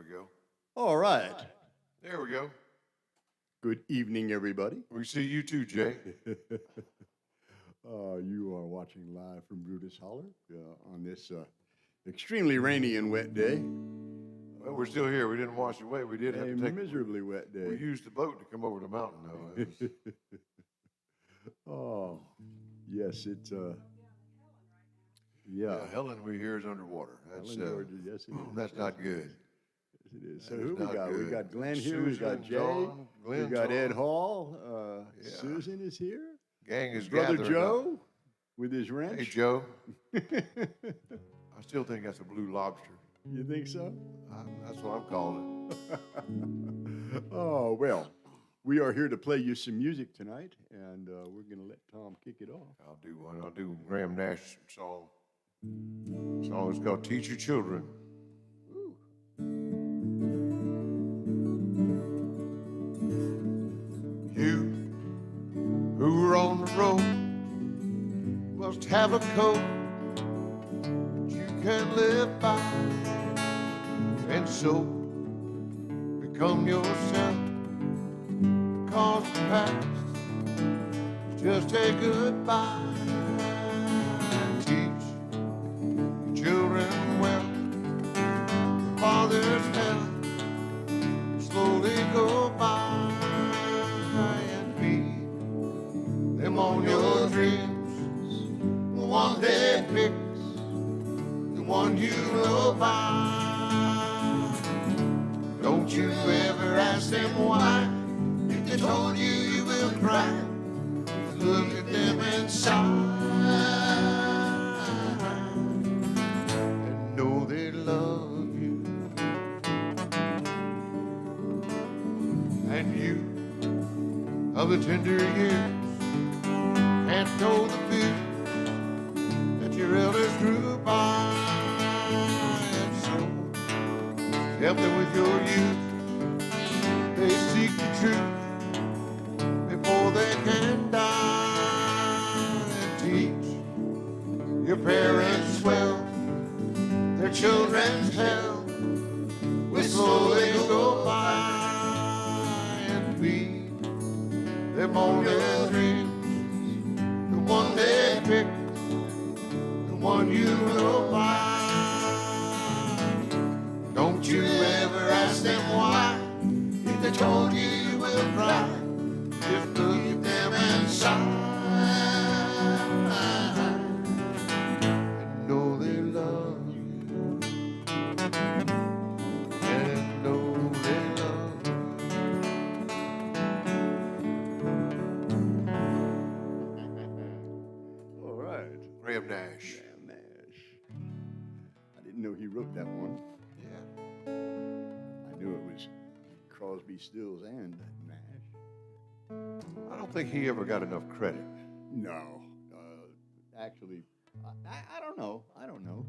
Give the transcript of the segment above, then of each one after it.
go. All right. There we go. Good evening, everybody. We see you too, Jay. You are watching live from Brutus, Hollar on this extremely rainy and wet day. Well, we're still here. We didn't wash away. We did have A to take miserably wet day. We used the boat to come over the mountain, though. It was- Oh, yes, it's yeah, Helen, we hear is underwater. That's Helen, Georgia, yes, it is. that's not good. Yes, it is. So That who is we not got? We good. got Glenn here. We got Susan, Jay. John, We Glenn, got Ed John. Hall. Yeah. Susan is here. Gang is Brother gathering Joe up. with his wrench. Hey, Joe. I still think that's a blue lobster. You think so? That's what I'm calling it. Oh, well, we are here to play you some music tonight, and we're going to let Tom kick it off. I'll do one. I'll do Graham Nash song. The song is called Teach Your Children. You who are on the road must have a code that you can live by, and so become yourself, because the past is just a goodbye. Teach your children well, your father's hell slowly go by, and feed them on your dreams, the one they pick, the one you know by. Don't you ever ask them why. If they told you, you will cry. Look at them inside and know they love you. And you of the tender years can't know the fear that your elders grew by. And so help them with your youth. They seek the truth before they can die. And teach your parents well, their children's hell will slowly go by. And feed them on their dreams, the one they pick, the one you know by. Don't you ever ask them why. If they told you, you will cry. Just look at them inside and know they love you, and know they love All right. you. Graham Nash. Graham Nash. I didn't know he wrote that one. Yeah. I knew it was Crosby, Stills, and Nash. I don't think he ever got enough credit. No. Actually, I don't know. I don't know.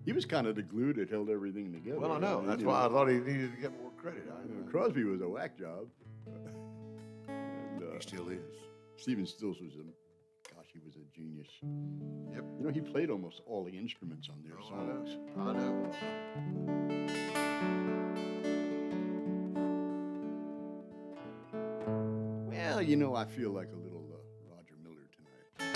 He was kind of the glue that held everything together. Well, I know. That's you why I thought he needed to get more credit. Crosby was a whack job. And He still is. Stephen Stills was he was a genius. Yep. You know, he played almost all the instruments on their songs. I know. Well, you know, I feel like a little Roger Miller tonight.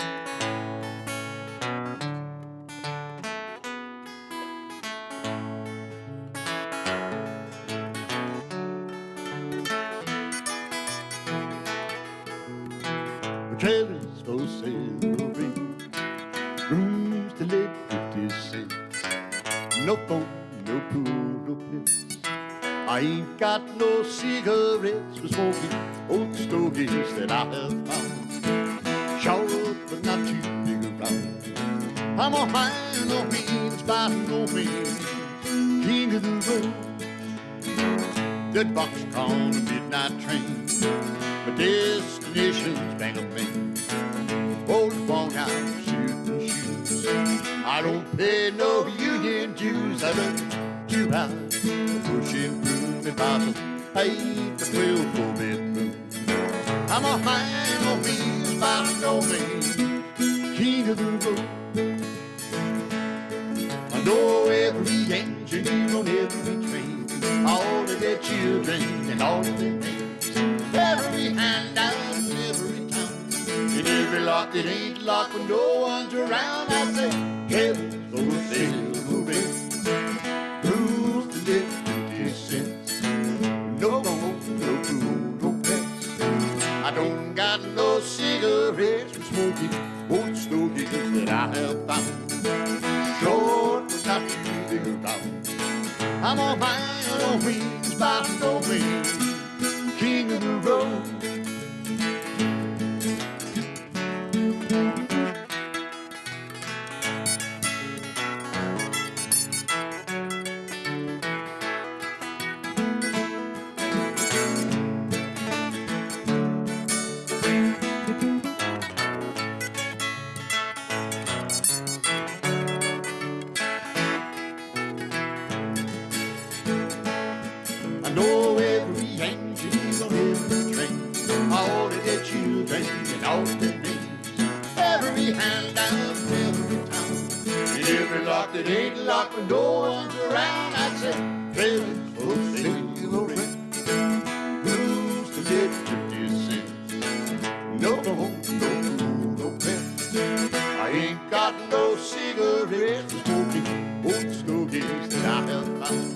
The trailers for sale, rooms to let 50 cents. No phone, no pool, no piss. I ain't got no cigarettes for smoking old stogies that I have found. Short but not too big around. I'm a man, no means by no means king of the road. That boxcar on a midnight train. My destination's Bangor, Maine. Old worn out shooting shoes. I don't pay no union dues. I run 2 hours pushing broom and bottle. Paid for 12 4-bedroom. I'm a man on wheels by no means king of the road. I know every engineer on every train. children and all their names. Every handout in every town, in every lock that ain't locked when no one's around. I say, heaven's for silver red, rules to live 50 cents. No phone, no food, no pets. I don't got no cigarettes for smoking old stogies that I have found. Short but not too big around. I'm on my own wings by no means, king of the road. I know every engine on every train, all of their children and all their names. Every handout in every town, in every lock that ain't locked when no one's around. I say, heaven's for silver red, rules to live 50 cents. No home, no food, no pets. I ain't got no cigarettes for smoking old stogies that I have found.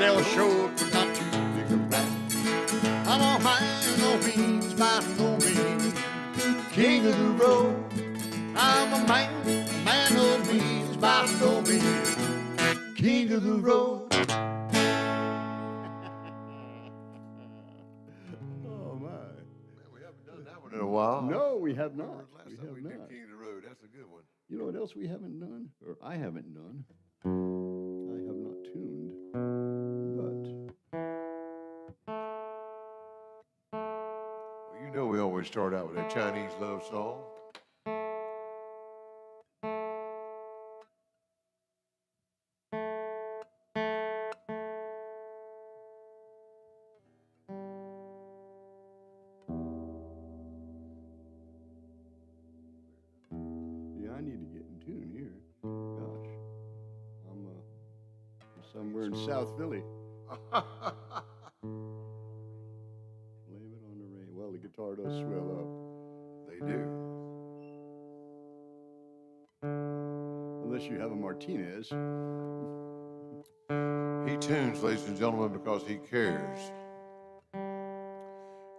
They'll show up but not too big around. I'm on my no means by no means, king of the road. I'm a man of means by no means, king of the road. Oh my! We haven't done that one in a while. No, we have not. Last We time have we did not. King of the Road. That's a good one. You know what else we haven't done, or I haven't done? I have not tuned, but Well, you know we always start out with a Chinese love song. yeah, I need to get in tune here. Gosh, I'm somewhere in South Philly. Blame it on the rain. Well, the guitar does swell up. They do. Unless you have a Martinez. He tunes, ladies and gentlemen, because he cares.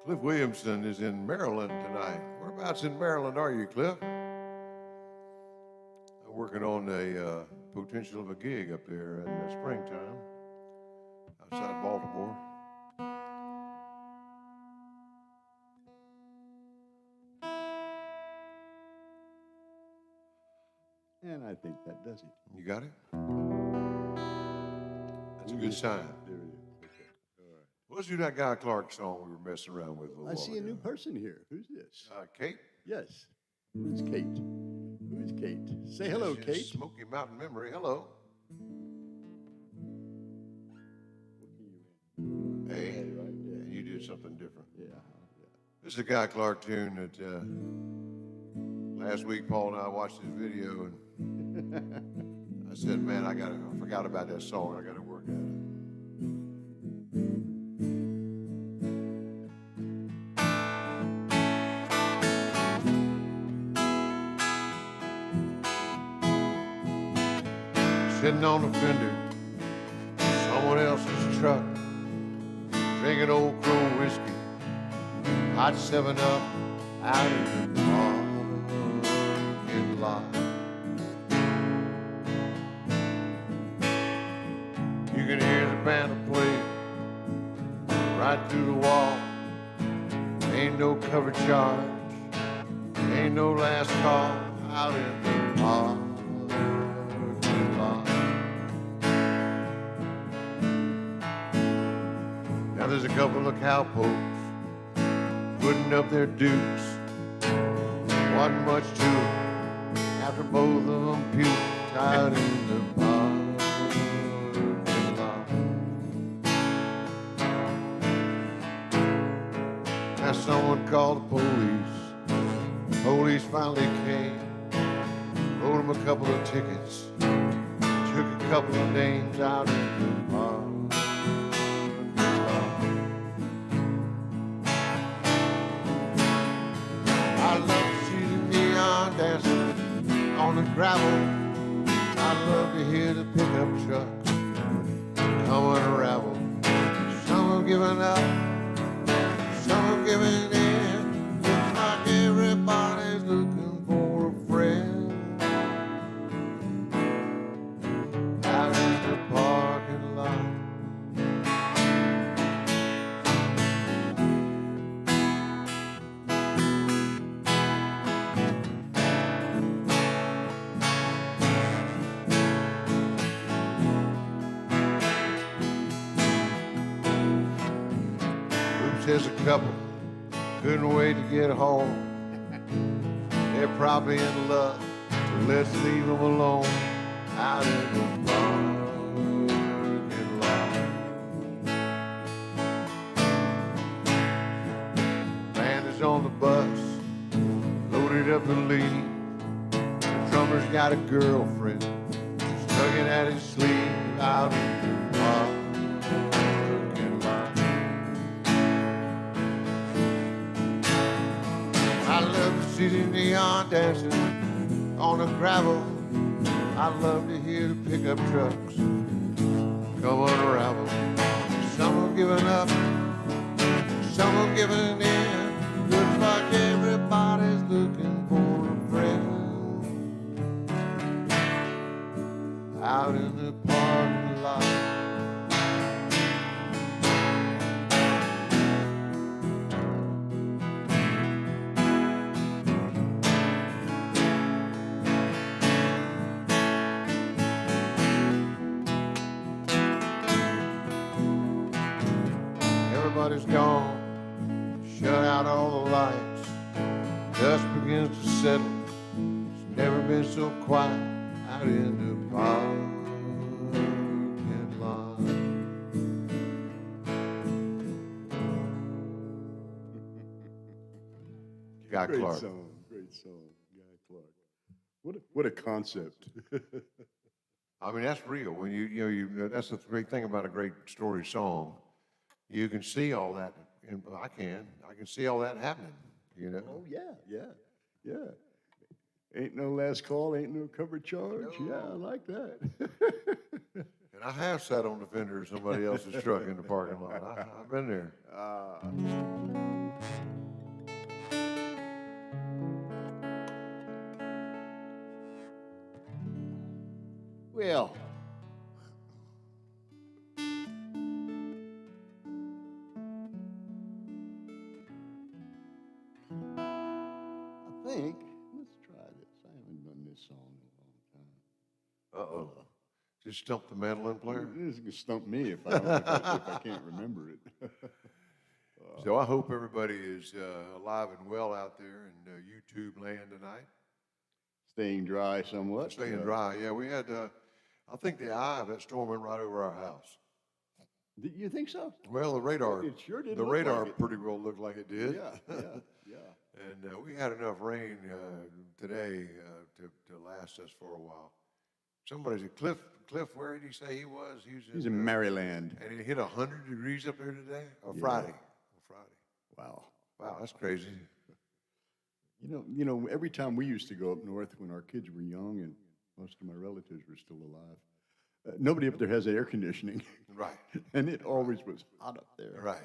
Cliff Williamson is in Maryland tonight. Whereabouts in Maryland are you, Cliff? I'm working on a potential of a gig up there in the springtime outside Baltimore. And I think that does it. You got it? That's a good sign. There it is. Okay. All right. What's that Guy Clark song we were messing around with a little I see a while new ago? person here. Who's this? Kate. Yes. Who is Kate? Who is Kate? Say hello, She's Kate. Smoky Mountain Memory. Hello. Hey, Hey, right? Yeah. you did something different. Yeah. This is a Guy Clark tune that last week Paul and I watched his video and I said, man, I forgot about that song. I got to work at it. Sitting on the fender, someone else's truck, drinking Old Crow whiskey, hot 7-Up out in the parking lot. You can hear the band play right through the wall. Ain't no cover charge, ain't no last call out in the parking lot. Now there's a couple of cowpokes putting up their dukes. Wasn't much to it after both of them puked out in the parking lot. Now someone called the police. Police finally came, wrote them a couple of tickets, took a couple of names out in the parking lot. gravel. I'd love to hear the pickup trucks come unravel. Some have given up, some have given in. Looks like everybody's looking for a friend out in the parking lot. Says a couple couldn't wait to get home. They're probably in love, so let's leave them alone out in the parking lot. Band is on the bus, loaded up to leave. The drummer's got a girlfriend, tugging at his sleeve out in the parking lot. I love to see the neon dancing on the gravel. I love to hear the pickup trucks come unravel. Some have given up, some have given in. Looks like everybody's looking for a friend out in the parking lot. Everybody's gone, shut out all the lights. Dust begins to settle. It's never been so quiet out in the parking lot. Guy Great Clark. song, great song, Guy Clark. What a concept. I mean, that's real. When you that's the great thing about a great story song. You can see all that, and I can see all that happening, you know? Oh, yeah. Ain't no last call, ain't no cover charge. No. Yeah, I like that. And I have sat on the fender of somebody else's truck in the parking lot. I've been there. Well, I think, let's try this. I haven't done this song in a long time. Uh-oh. Just stump the mandolin player. This is going to stump me if I can't remember it. So I hope everybody is alive and well out there in YouTube land tonight. Staying dry somewhat. Staying dry. Yeah, we had, I think the eye of that storm went right over our house. You think so? Well, the radar, It sure did the look radar like it. pretty well looked like it did. Yeah. And we had enough rain today to last us for a while. Somebody's at Cliff, where did he say he was? He's in Maryland. And it hit 100 degrees up there today? Or Friday? Wow. Wow, that's crazy. You know, every time we used to go up north when our kids were young and most of my relatives were still alive, nobody up there has air conditioning. Right. And it always was hot up there. Right.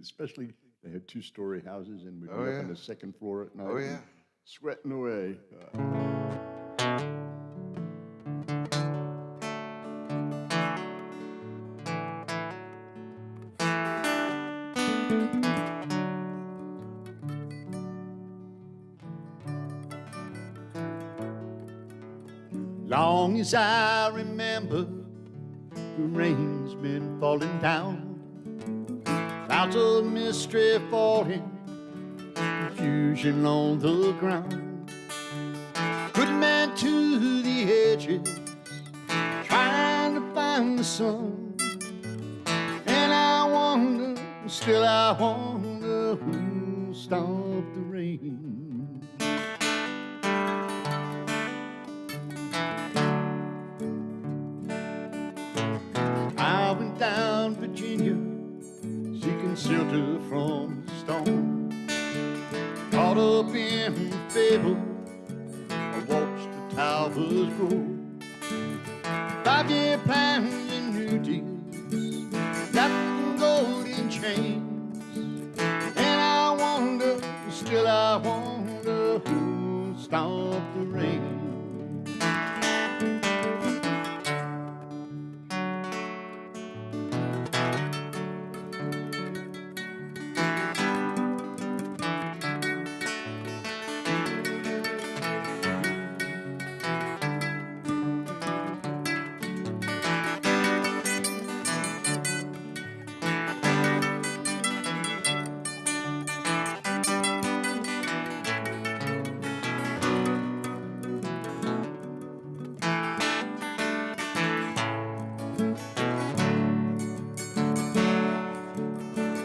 Especially they had 2-story houses and we'd be Oh, up yeah. on the second floor at night. Oh, and yeah. Sweating away. Long as I remember, the rain's been falling down. Clouds of mystery falling, confusion on the ground. Good man to the edges, trying to find the sun. And I wonder, still I wonder, who'll stop the rain. I went down Virginia, seeking shelter from the storm. Caught up in the fable, I watched the tower apples grow. 5-year plans and new deals, got golden chains. And I wonder, still I wonder who'll stop the rain.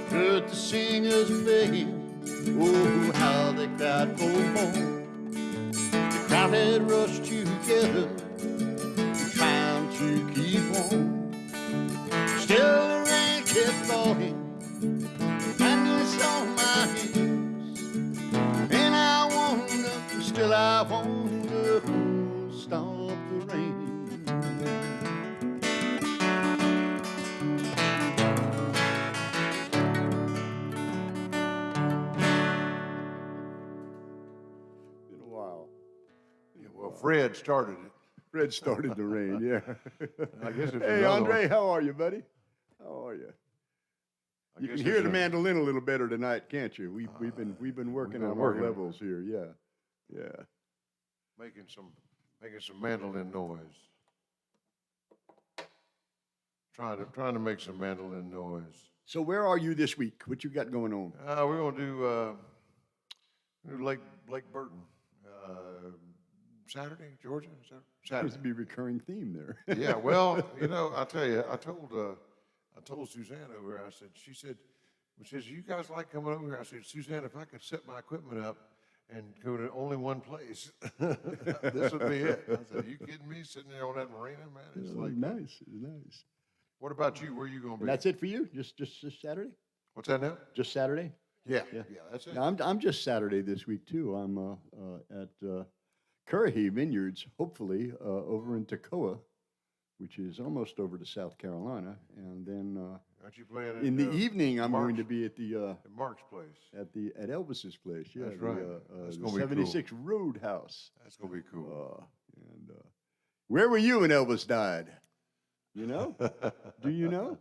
Heard the singers playing, oh, how they cried for more. The crowd had rushed together, trying to keep on. Still the rain kept falling, and it's on my heels. And I wonder, still I wonder who'll stop the rain. Been a while. Yeah, well, Fred started it. Fred started the rain, yeah. I guess it's Hey, another Andre, one. how are you, buddy? How are you? I You guess can hear it's the a- mandolin a little better tonight, can't you? We've been working been on working. our levels here, yeah, yeah. making some mandolin noise. Trying to make some mandolin noise. So where are you this week? What you got going on? We're gonna do Lake Burton. Saturday, Georgia. Is that Seems Saturday? to be a recurring theme there. Yeah. Well, I tell you, I told Suzanne over here. She said, you guys like coming over here? I said, Suzanne, if I could set my equipment up and go to only one place, this would be it. I said, you kidding me? Sitting there on that marina, man. It's like, nice, nice. what about you? Where you gonna be? And that's it for you? Just Saturday? What's that now? Just Saturday? Yeah. Yeah. Yeah. That's it. Yeah, I'm just Saturday this week too. I'm at Currahee Vineyards, hopefully over in Toccoa, which is almost over to South Carolina, and then Aren't you playing in the at, evening I'm going Mark's? to be at the At Mark's place? at Elvis's place. Yeah, That's right. That's the gonna be cool. 76 Roadhouse. That's gonna be cool. And where were you when Elvis died? You know? Do you know?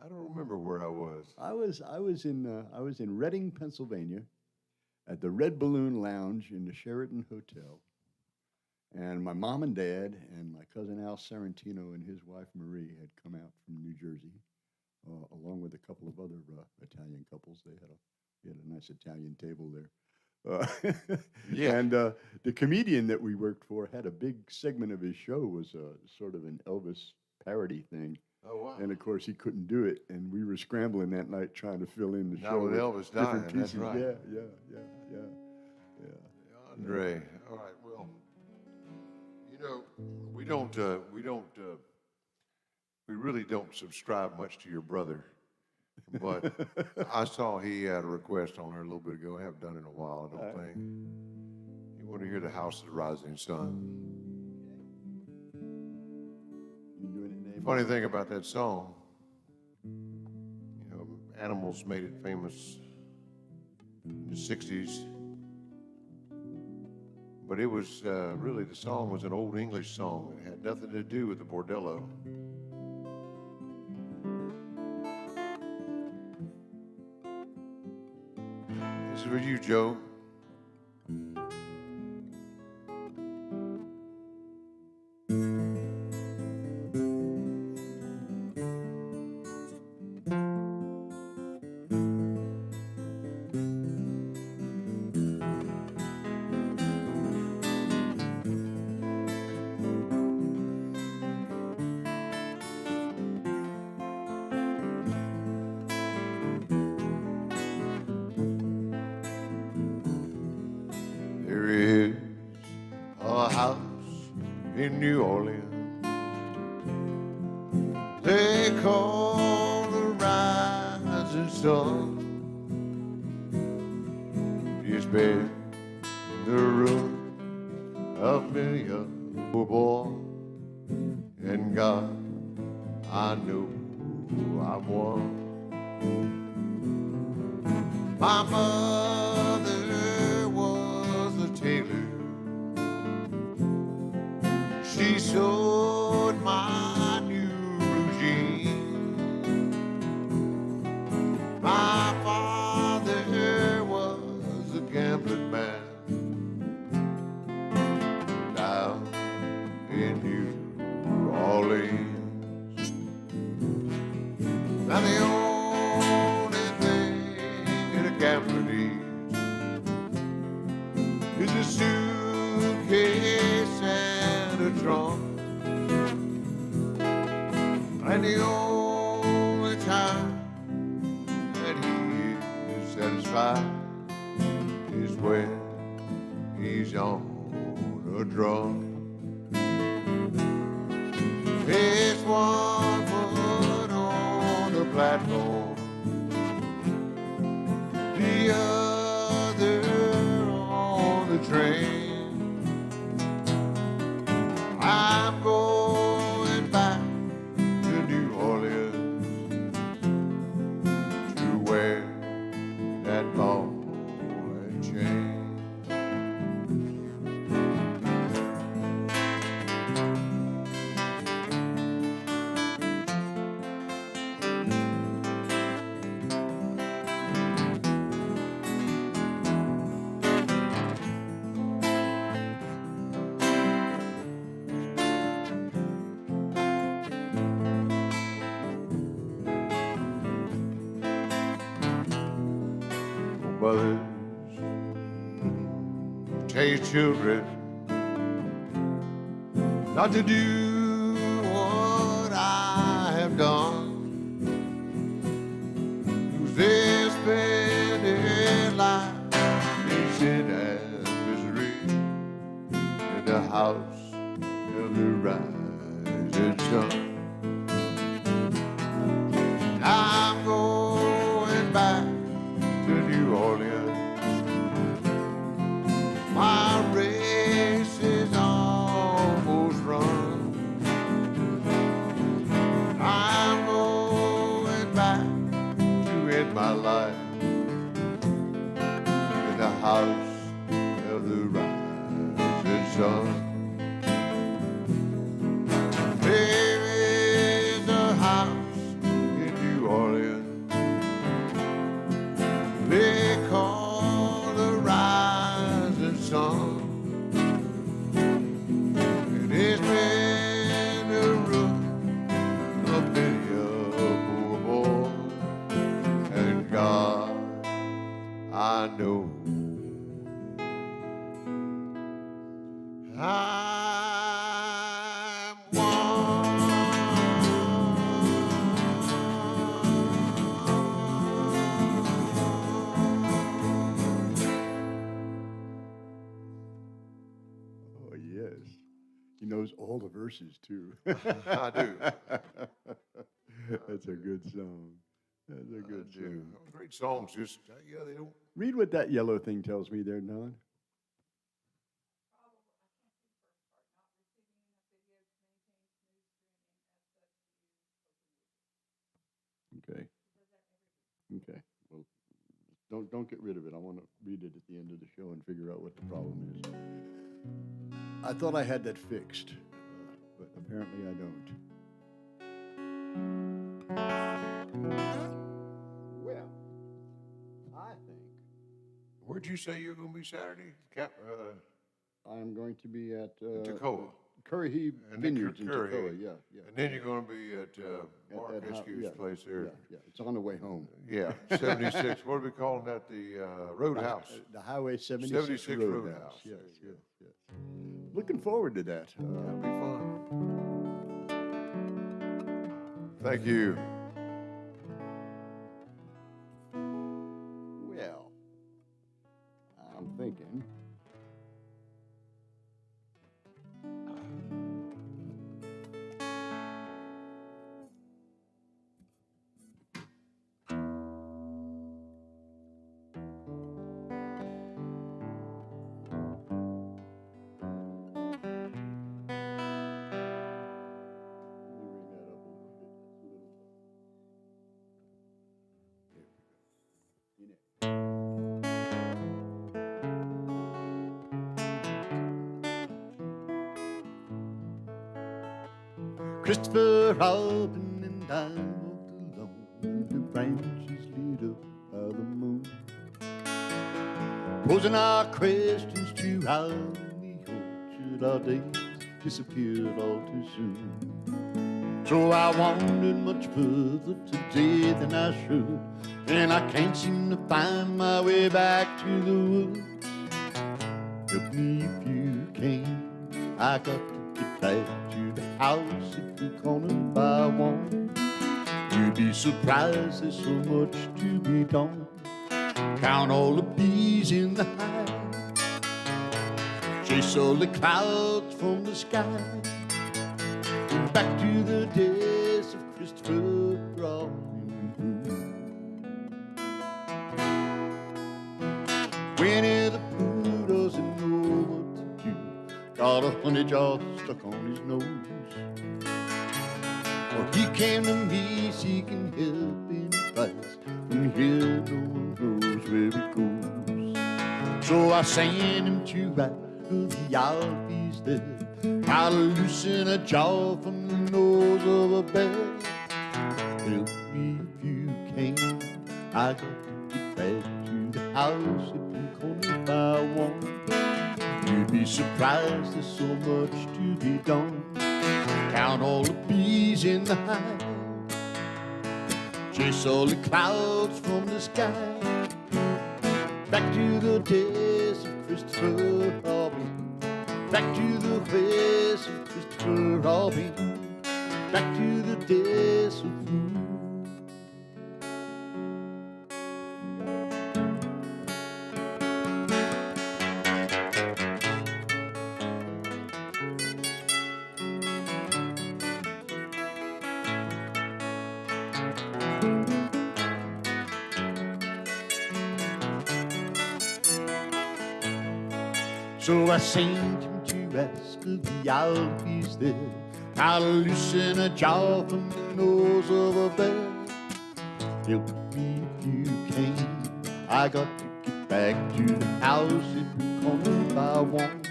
I don't remember where I was. I was in Reading, Pennsylvania, at the Red Balloon Lounge in the Sheraton Hotel, and my mom and dad and my cousin Al Sorrentino and his wife Marie had come out from New Jersey, along with a couple of other Italian couples. We had a nice Italian table there. Yeah. And the comedian that we worked for had a big segment of his show was sort of an Elvis parody thing. Oh wow. And of course, he couldn't do it, and we were scrambling that night trying to fill in the Now show with Elvis different dying, that's pieces. right. Yeah. Andre, all right. Well, we really don't subscribe much to your brother, but I saw he had a request on there a little bit ago. I haven't done it in a while, I don't think. He wanted to hear the House of the Rising Sun. You doing it, name? Funny thing about that song, Animals made it famous in the 60s. But it was really, the song was an old English song. It had nothing to do with the bordello. This is for you, Joe. There is a house in New Orleans they call the Rising Sun. It's been the ruin of many a I'm one. My mother was a tailor. She sewed my new blue jeans. My father was a gambling man down in New Orleans. Now the only thing that a gambler needs is a suitcase and a trunk. And the only time that he is satisfied is when he's on a drum. It's one foot on the platform, the other on the train. I'm going back to New Orleans to wear that ball and chain. Mothers, tell your children not to do what I have done. 'Cause they spend their life in sin and misery in the house of the rising sun. I'm going back to New Orleans. My race is almost run. I'm going back to end my life in the house of the rising sun. There is a house in New Orleans they call the rising sun. And it's been the root of many a poor boy. And God, I know I'm one. Oh, yes. He knows all the verses, too. I do. That's a good song. That's a good song. Great songs. Just yeah, they don't. Read what that yellow thing tells me there, Don. Okay. Okay. Well, don't get rid of it. I want to read it at the end of the show and figure out what the problem is. I thought I had that fixed, but apparently I don't. Well, I think Where'd you say you were going to be Saturday? I'm going to be at Toccoa. Curry Heave And then Vineyards in Curry. Toccoa. Yeah, yeah. And then you're going to be at Mark at Eskew's yeah, place there. Yeah, yeah. It's on the way home. Yeah, 76. What are we calling that? The Roadhouse. The Highway 76, 76 Roadhouse. Yes, yes, yes. Looking forward to that. That'll be fun. Thank you. Well, I'm thinking. Let me ring that up a little bit. That's a little low. Christopher Robin and I walked along the branches lit up by the moon, posing our questions to out in the orchard. Our days disappeared all too soon. So I wandered much further today than I should, and I can't seem to find my way back to the woods. Help me if you can, I got to get back to the house if you're gonna buy one. You'd be surprised, there's so much to be done. Count all the bees in the hive, chase all the clouds from the sky. Back to the days of Christopher Robin. Winnie the Pooh doesn't know what to do, got a honey jar stuck on his nose. Well, he came to me seeking help and advice, from here no one knows where it goes. So I sent him to write the Alfie's there, how to loosen a jaw from the nose of a bear. Help me if you can, I got to get back to the house if you're gonna buy one. You'd be surprised, there's so much to be done. Count all the bees in the hive, chase all the clouds from the sky. Back to the days of Christopher Robin, back to the ways of Christopher Robin, back to the days of blue. So I sent him to ask the Alfie's there, how to loosen a jaw from the nose of a bear. Help me if you can, I got to get back to the house if you're gonna buy one.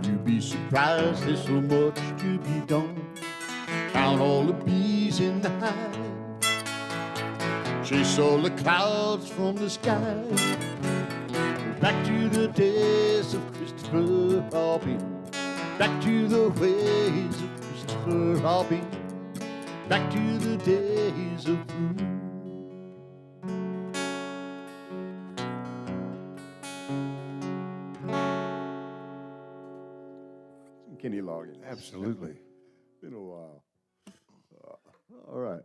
You'd be surprised, there's so much to be done. Count all the bees in the hive, chase all the clouds from the sky. Back to the days of Christopher Robin, back to the ways of Christopher Robin, back to the days of blue. Kenny Loggins. Absolutely. Been a while. All right.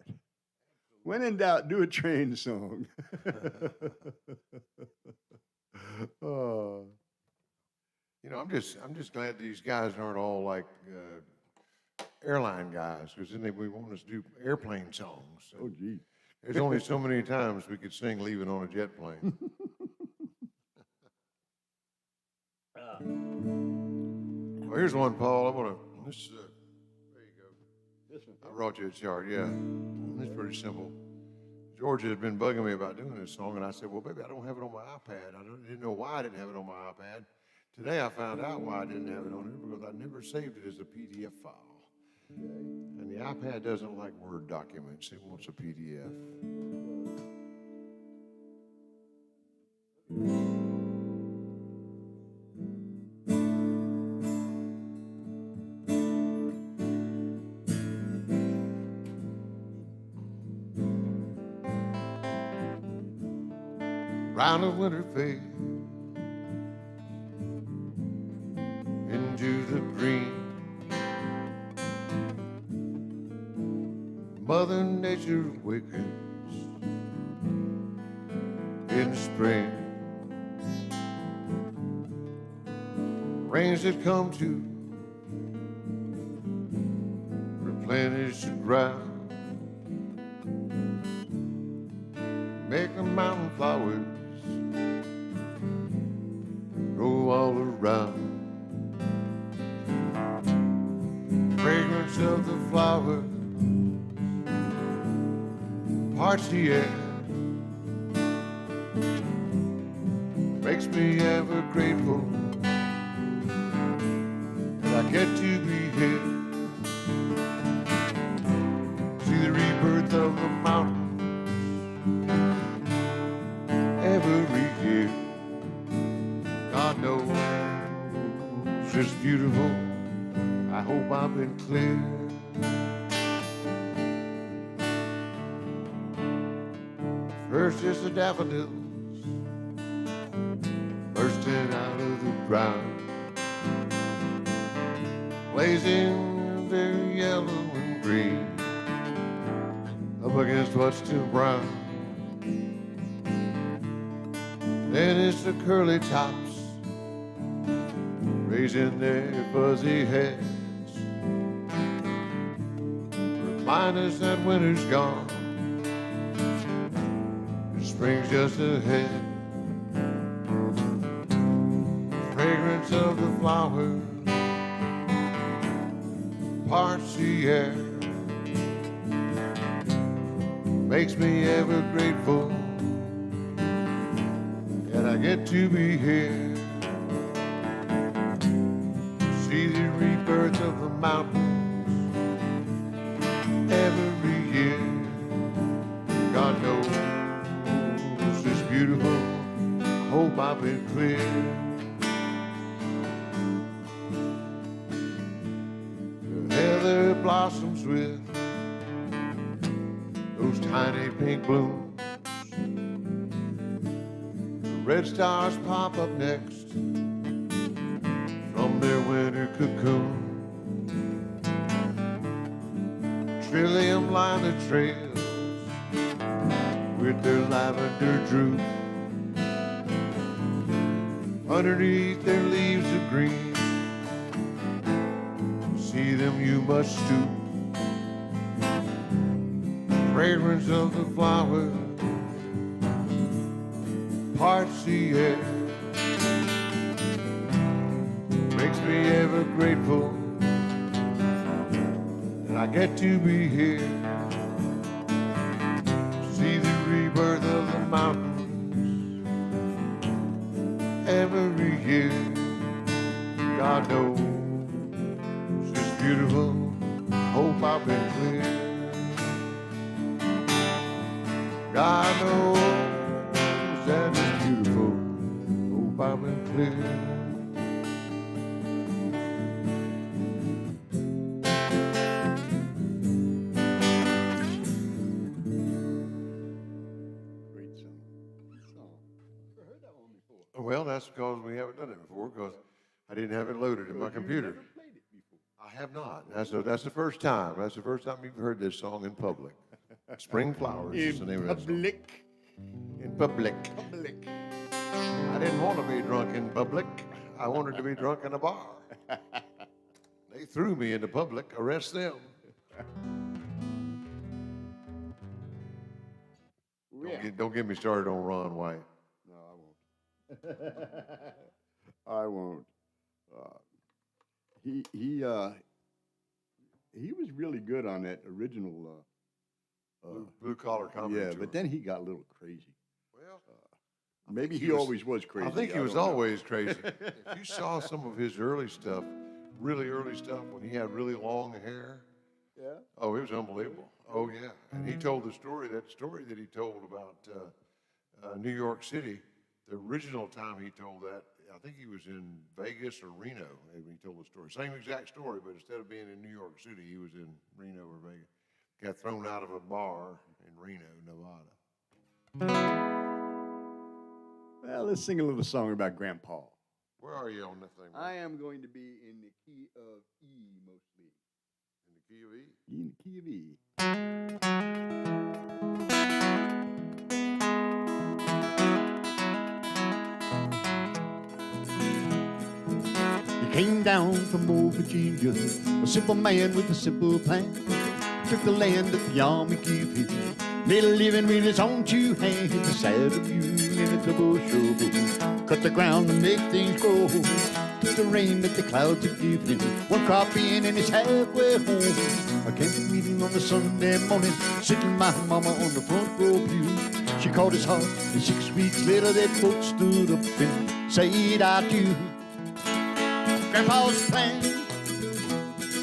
When in doubt, do a train song. You know, I'm just glad these guys aren't all like airline guys, because then they would want us to do airplane songs. So Oh, gee. there's only so many times we could sing "Leaving on a Jet Plane." Well, here's one, Paul. I want to. This. There you go. This one. I brought you a chart. Yeah, it's pretty simple. Georgia had been bugging me about doing this song, and I said, well, baby, I don't have it on my iPad. I didn't know why I didn't have it on my iPad. Today I found out why I didn't have it on it, because I never saved it as a PDF file. Okay. And the iPad doesn't like Word documents. It wants a PDF. Round of winter fade into the green. Mother Nature wakens in the spring. Rains that come to replenish the ground, make the mountain flowers grow all around. Fragrance of the flowers parts the air, makes me ever grateful that I get to be here. See the rebirth of the mountain every year. God knows it's beautiful. I hope I've been clear. First is the daffodils bursting out of the ground, blazing their yellow and green up against what's still brown. Then it's the curly tops raising their fuzzy heads, remind us that winter's gone, spring's just ahead. Fragrance of the flowers parts the air, makes me ever grateful that I get to be here. See the rebirth of the mountains every year. God knows it's beautiful. I hope I've been clear. The heather blossoms with those tiny pink blooms. The red stars pop up next from their winter cocoon. Trillium line the trails with their lavender droop. Underneath their leaves of green, see them you must stoop. Fragrance of the flowers parts the air, makes me ever grateful that I get to be here. See the rebirth of the mountains every year. God knows it's beautiful. I hope I've been clear. God knows that it's beautiful. Hope I've been clear. Well, that's because we haven't done it before, because I didn't have it loaded in my computer. I have not. That's the first time. That's the first time you've heard this song in public. Spring Flowers is the name of that song. In public. I didn't want to be drunk in public. I wanted to be drunk in a bar. They threw me into public. Arrest them. Don't get me started on Ron White. No, I won't. I won't. He was really good on that original Blue Collar Comedy yeah, Tour. but then he got a little crazy. Well, maybe he always was crazy. I think he was always crazy. If you saw some of his early stuff, really early stuff, when he had really long hair, Yeah. oh, it was unbelievable. Oh, yeah. And he told that story that he told about New York City. The original time he told that, I think he was in Vegas or Reno when he told the story. Same exact story, but instead of being in New York City, he was in Reno or Vegas. Got thrown out of a bar in Reno, Nevada. Well, let's sing a little song about Grandpa. Where are you on that thing? I am going to be in the key of E mostly. In the key of E? In the key of E. He came down from old Virginia, a simple man with a simple plan. Took the land that the army gave him, made a living with his own two hands. A saddle mule and a double shovel, cut the ground to make things grow. Took the rain that the clouds had given him, one crop in and he's halfway home. A camp meeting on a Sunday morning, sitting my mama on the front row pew. She caught his heart, and 6 weeks later they both stood up and said I do. Grandpa's plan,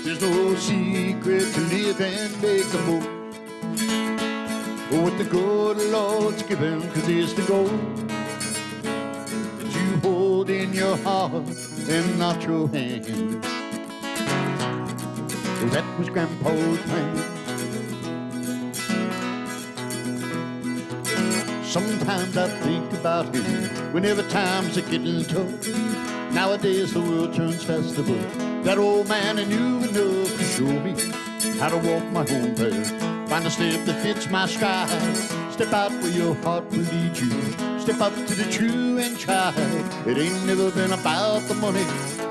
there's no secret to live and make the most. What the good Lord's given, 'cause it's the gold that you hold in your heart and not your hand. That was Grandpa's plan. Sometimes I think about him whenever times are getting tough. Nowadays the world turns festival. That old man I knew enough to show me how to walk my home path. Find a step that fits my stride. Step out where your heart will lead you. Step up to the true and try. It ain't never been about the money.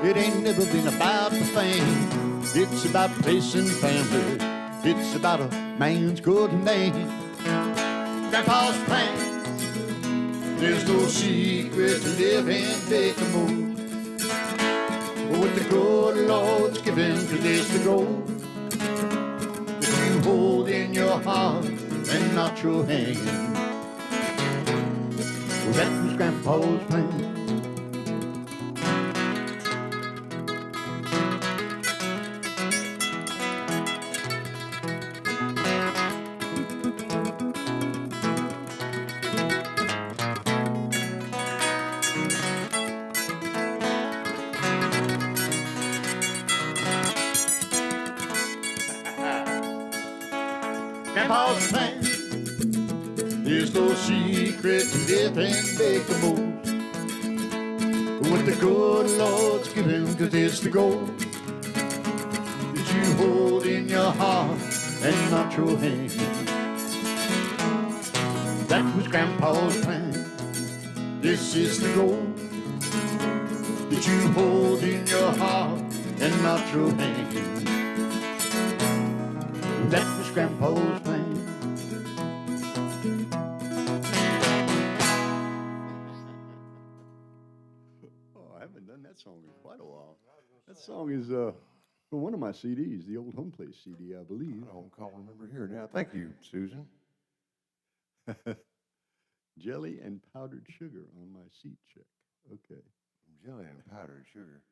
It ain't never been about the fame. It's about place and family. It's about a man's good name. Grandpa's plan. There's no secret to live and make a move. What the good Lord's given, 'cause it's the gold that you hold in your heart and not your hand. Well, that was Grandpa's plan. Grandpa's plan. There's no secret to live and make the most. What the good Lord's given, 'cause it's the gold that you hold in your heart and not your hand. That was Grandpa's plan. This is the gold that you hold in your heart and not your hand. That was Grandpa's plan. Oh, I haven't done that song in quite a while. That song is from one of my CDs, the old Home Place CD, I believe. I don't remember here now. Thank you, Susan. Jelly and powdered sugar on my seat check. Okay. Jelly and powdered sugar.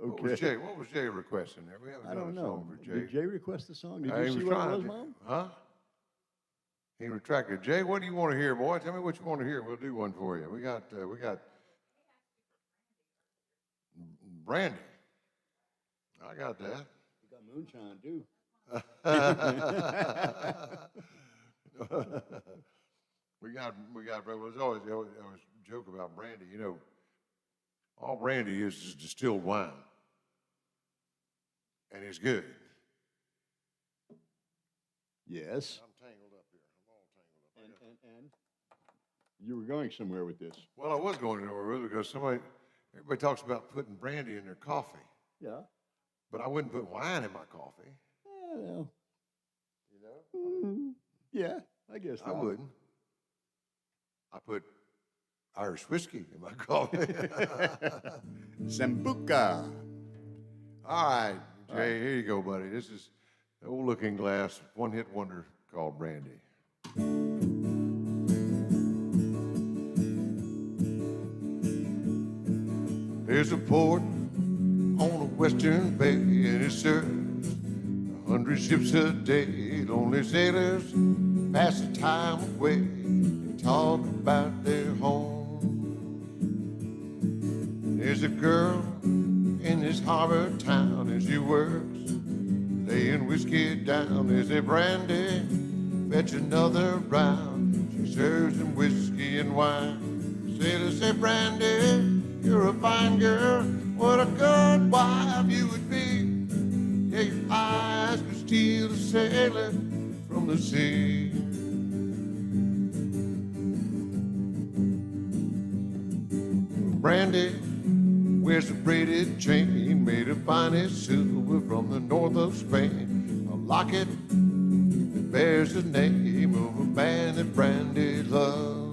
Okay. What was Jay requesting there? We haven't I done don't a know. song for Jay. Did Jay request the song? Did He you see what it was, Mom? Huh? He retracted. Jay, what do you want to hear, boy? Tell me what you want to hear. We'll do one for you. We got Brandy. I got that. You got moonshine too. we got. There's always joke about Brandy. You know, all Brandy is distilled wine, and it's good. Yes. I'm tangled up here. I'm all tangled up. And you were going somewhere with this. Well, I was going nowhere with it because everybody talks about putting brandy in their coffee, Yeah. but I wouldn't put wine in my coffee. Well, You know, yeah, I guess I not. wouldn't. I put Irish whiskey in my coffee. Sambuca. All right, Jay, here you go, buddy. This is the old Looking Glass one-hit wonder called Brandy. There's a port on the western bay, and it serves 100 ships a day. Lonely sailors pass the time away and talk about their home. There's a girl in this harbor town, and she works laying whiskey down. There's a Brandy, fetch another round. She serves them whiskey and wine. Sailors say, Brandy, you're a fine girl. What a good wife you would be. Yeah, your eyes could steal a sailor from the sea. Brandy wears a braided chain made of finest silver from the north of Spain. A locket that bears the name of a man that Brandy loved.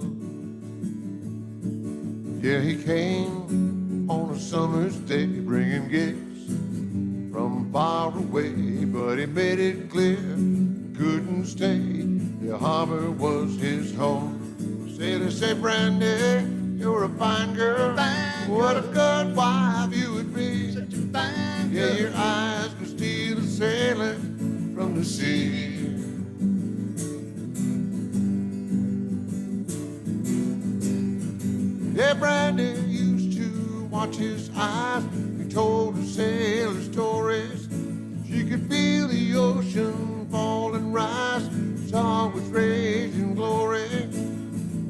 Yeah, he came on a summer's day bringing gifts from far away, but he made it clear he couldn't stay. The harbor was his home. say, Brandy, you're a fine girl. What a good wife you would be. Yeah, your eyes can steal a sailor from the sea. Yeah, Brandy used to watch his eyes. He told her sailor stories. She could feel the ocean fall and rise. Saw with rage and glory.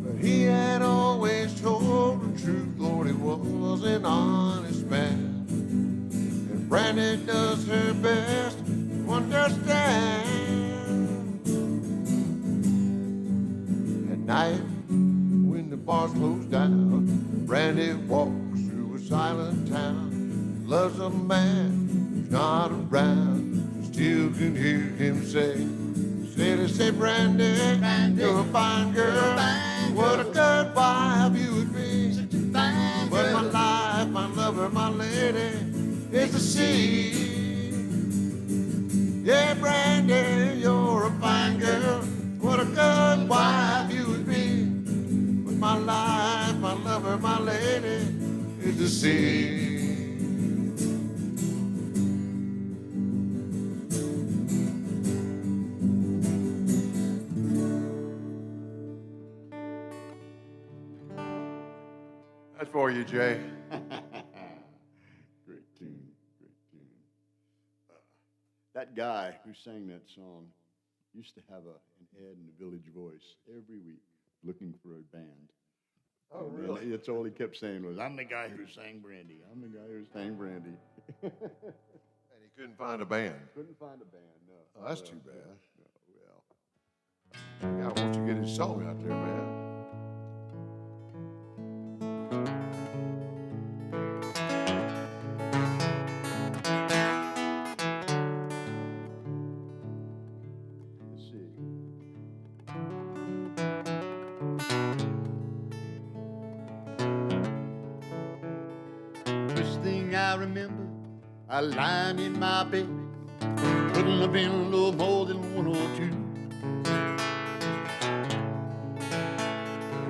But he had always told the truth. Lord, he was an honest man. And Brandy does her best to understand. At night, when the bars close down, Brandy walks through a silent town. Loves a man who's not around. Still can hear him say, Sailor, say, Brandy, you're a fine girl. What a good wife you would be. But my life, my lover, my lady is the sea. Yeah, Brandy, you're a fine girl. What a good wife you would be. But my life, my lover, my lady is the sea. That's for you, Jay. Great tune, great tune. That guy who sang that song used to have an ad in the Village Voice every week looking for a band. Oh, really? And that's all he kept saying was, I'm the guy who sang Brandy. I'm the guy who sang Brandy. And he couldn't find a band. Couldn't find a band, no. Oh, that's too bad. No, well. God wants to get his song out there, man. Let's see. First thing I remember, I lying in my bed. Couldn't have been a little more than 1 or 2.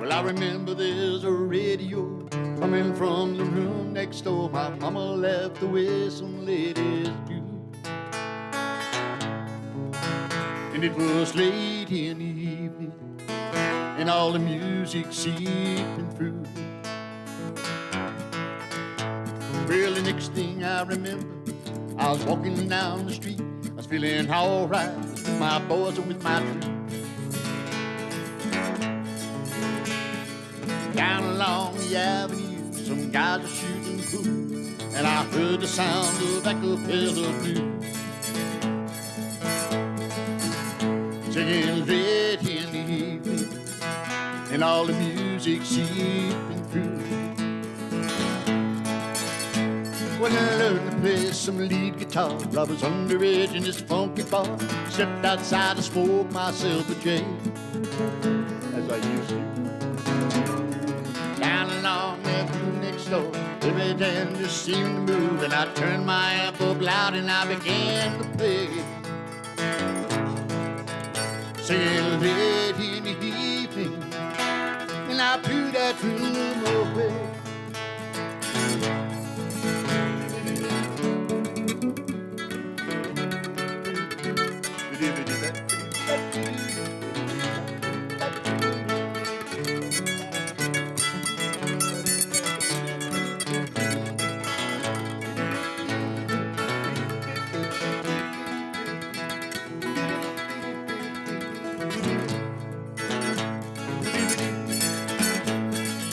Well, I remember there's a radio coming from the room next door. My mama left the way some ladies do. And it was late in the evening, and all the music seeping through. Well, the next thing I remember, I was walking down the street. I was feeling all right with my boys and with my troop. Down along the avenue, some guys are shooting pool, and I heard the sound of acapella blues. Singing late in the evening, and all the music seeping through. When I learned to play some lead guitar, I was underage in this funky bar. Stepped outside to smoke myself a J, as I used to. Down along that room next door, everything just seemed to move, and I turned my amp up loud and I began to play. Singing late in the evening, and I blew that room away.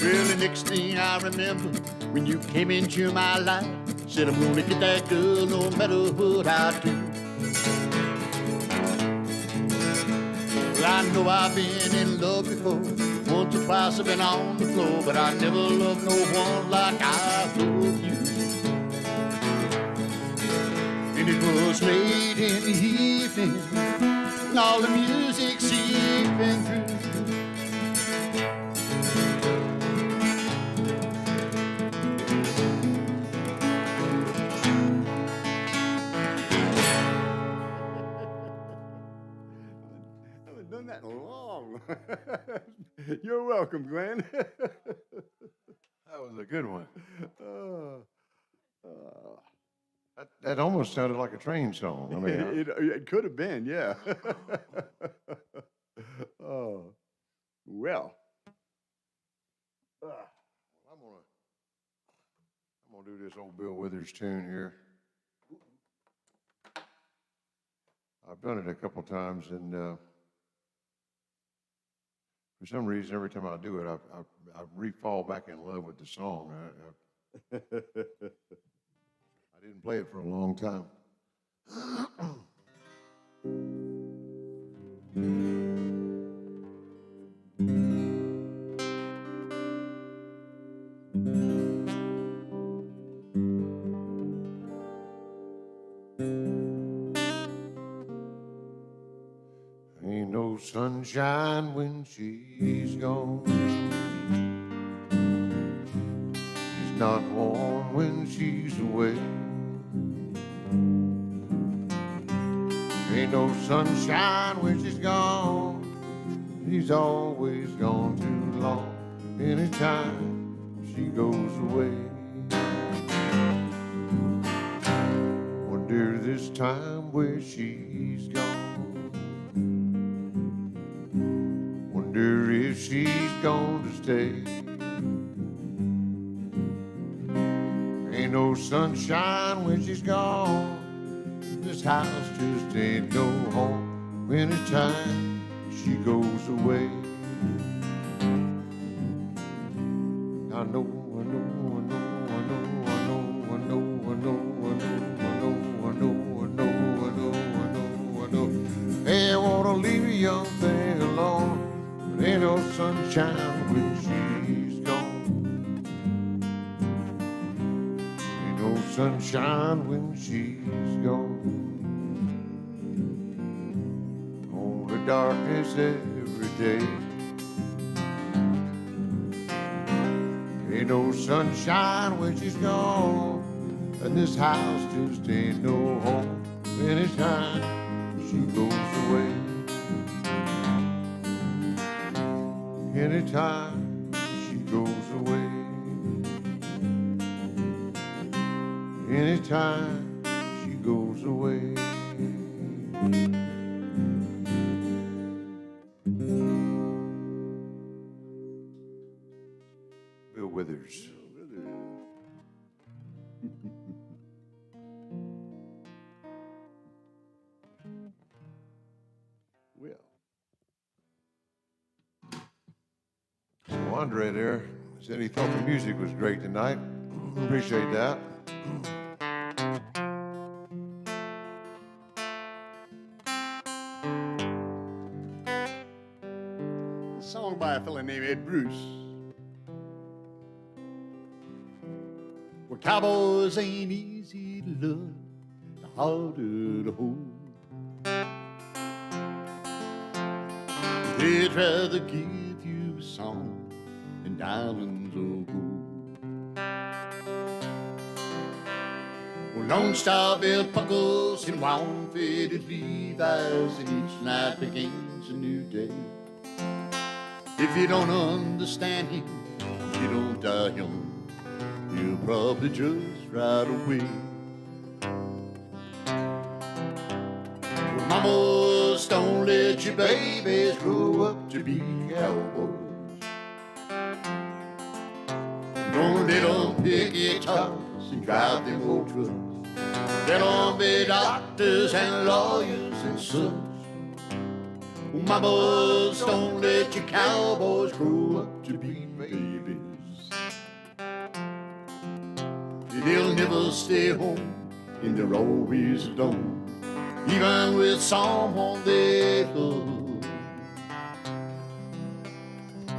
Well, the next thing I remember, when you came into my life, said I'm gonna get that girl no matter what I do. Well, I know I've been in love before. Once or twice I've been on the floor, but I never loved no one like I love you. And it was late in the evening, and all the music seeping through. I haven't done that in long. You're welcome, Glenn. That was a good one. uh, That almost sounded like a train song. I mean, it could have been, yeah. Oh, well. I'm gonna do this old Bill Withers tune here. I've done it a couple times, and for some reason, every time I do it, I re-fall back in love with the song. I didn't play it for a long time. Ain't no sunshine when she's gone. It's not warm when she's away. Ain't no sunshine when she's gone. He's always gone too long. Anytime she goes away. Wonder this time where she's gone. Wonder if she's going to stay. Ain't no sunshine when she's gone. This house just ain't no home anytime she goes away. I know, I know, I know, I know, I know, I know, I know, I know, I know, I know, I know, I know, I know, I know. Hey, I wanna leave a young thing alone, but ain't no sunshine when she's gone. Ain't no sunshine when she's gone. Only darkness every day. Ain't no sunshine when she's gone, and this house just ain't no home anytime she goes away. Anytime she goes away. Anytime she goes away. Bill Withers. Well. So Andre there said he thought the music was great tonight. Appreciate that. A song by a fella named Ed Bruce. Well, cowboys ain't easy to love, they're harder to hold. They'd rather give you a song than diamonds or gold. Well, Lone Star belt buckles and wound-fitted Levi's, and each night begins a new day. If you don't understand him, you don't die young. You'll probably just ride away. Well, mamas, don't let your babies grow up to be cowboys. Don't let them pick guitars and drive them old trucks. Let them be doctors and lawyers and such. Well, mamas, don't let your cowboys grow up to be babies. They'll never stay home, and they're always alone, even with someone they love.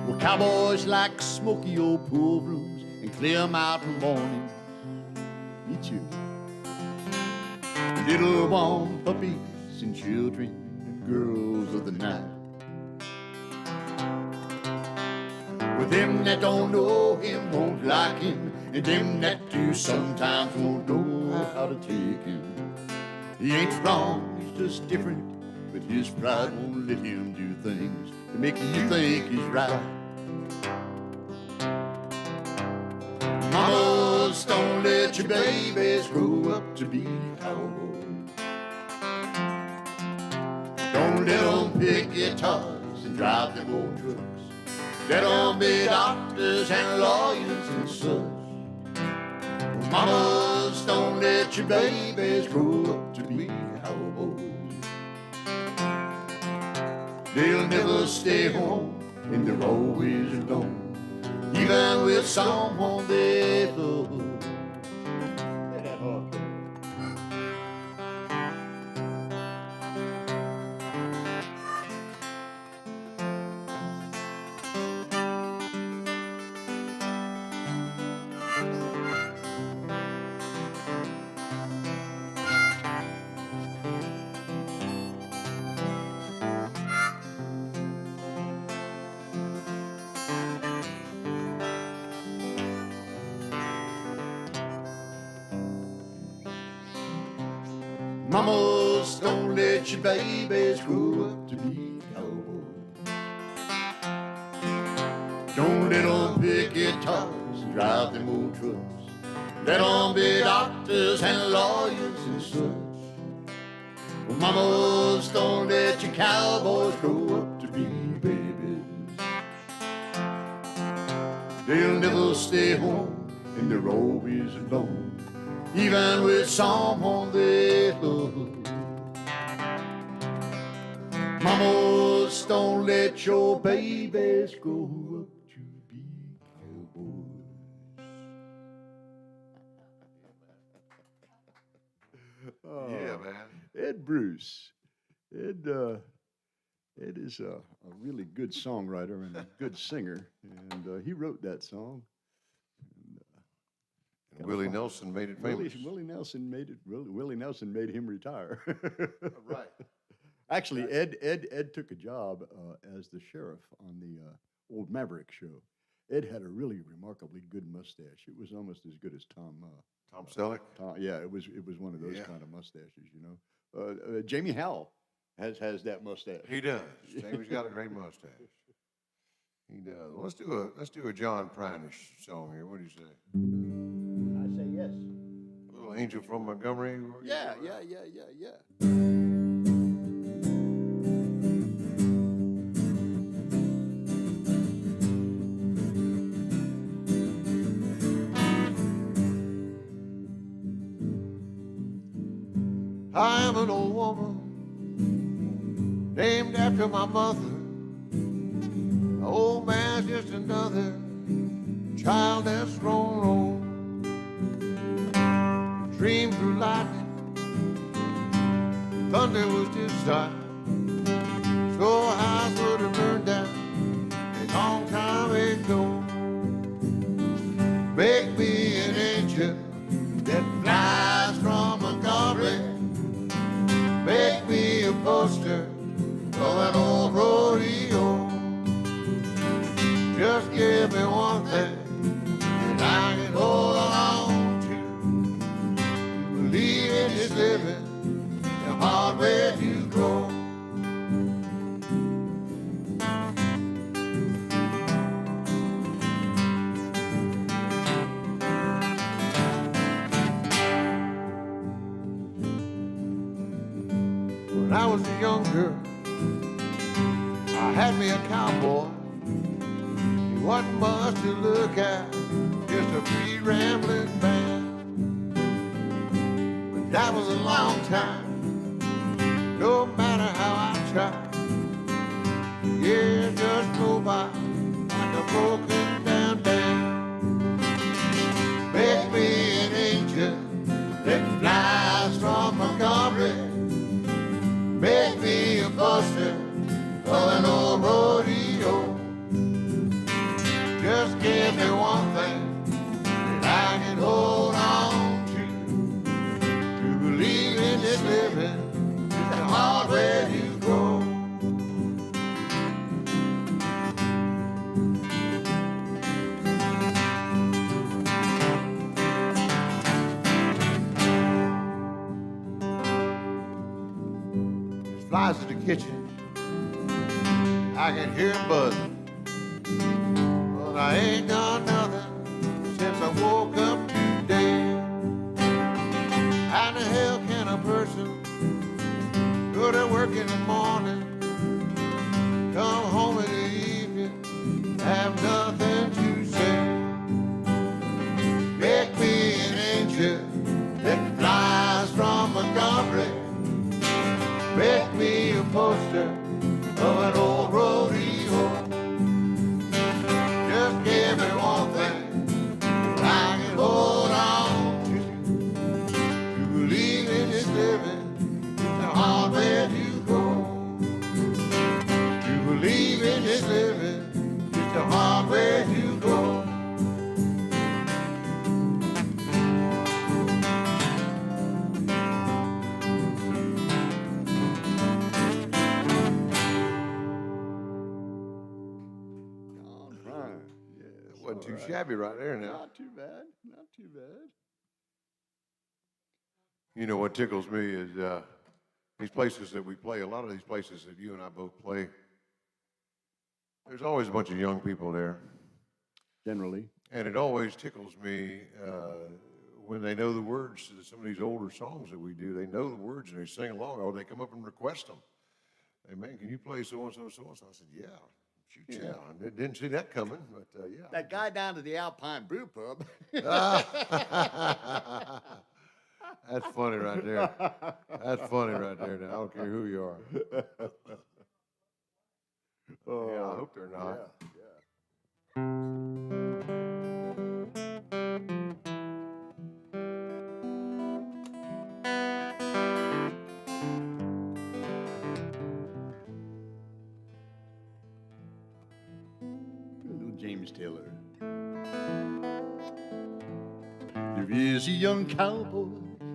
Well, cowboys like smoky old pool rooms and clear mountain mornings. Me too. Little warm puppies and children and girls of the night. With them that don't know him won't like him, and them that do sometimes won't know how to take him. He ain't wrong, he's just different, but his pride won't let him do things to make you think he's right. Mamas, don't let your babies grow up to be cowboys. Don't let them pick guitars and drive them old trucks. Let them be doctors and lawyers and such. Mamas, don't let your babies grow up to be cowboys. They'll never stay home and they're always alone, even with someone they love. Mamas, don't let your babies grow up to be cowboys. Don't let them pick guitars and drive them old trucks. Let them be doctors and lawyers and such. Mamas, don't let your cowboys grow up to be babies. They'll never stay home and they're always alone, even with someone they love. Mamas, don't let your babies grow up to be cowboys. Yeah, man. Ed Bruce. Ed is a really good songwriter and a good singer, and he wrote that song. Willie Nelson made it famous. Willie Nelson made it. Willie Nelson made him retire. Right. Actually, Ed took a job as the sheriff on the old Maverick show. Ed had a really remarkably good mustache. It was almost as good as Tom Selleck. Yeah, it was one of those kind of mustaches, you know. Jamie Howell has that mustache. He does. Jamie's got a great mustache. He does. Let's do a John Prine-ish song here. What do you say? I say yes. A little Angel from Montgomery. Yeah. I am an old woman named after my mother. An old man's just another child that's grown old. Dream through lightning, thunder was desire. So a house would have burned down a long time ago. Make me an angel that flies from Montgomery. Make me a poster of an old rodeo. Just give me one thing that I can hold on to. Believe in this living, the hard way to grow. When I was a young girl, I had me a cowboy. He wasn't much to look at, just a free rambling band. But that was a long time, no matter how I tried. Yeah, just go by like a broken down dam. Make me an angel that flies from Montgomery. Make me a poster of an old rodeo. Just give me one thing that I can hold on to believe in this living is the hard way to grow. Flies to the kitchen, I can hear him buzzing. But I ain't done nothing since I woke up today. How the hell can a person go to work in the morning, come home in the evening, have nothing to say? Make me an angel that flies from Montgomery. Make me a poster of an old rodeo. Just give me one thing I can hold on to. To believe in this living, it's a hard way to go. To believe in this living, it's a hard way to go. Wasn't too shabby right there now. Not too bad. Not too bad. You know what tickles me is these places that we play, a lot of these places that you and I both play, there's always a bunch of young people there. Generally. And it always tickles me when they know the words to some of these older songs that we do. They know the words and they sing along, or they come up and request them. Hey, man, can you play so-and-so, so-and-so? I said, yeah. Shoot, yeah. I didn't see that coming, but yeah. That guy down to the Alpine Brew Pub. That's funny right there. That's funny right there. Now, I don't care who you are. Yeah, I hope they're not. Little James Taylor. There is a young cowboy,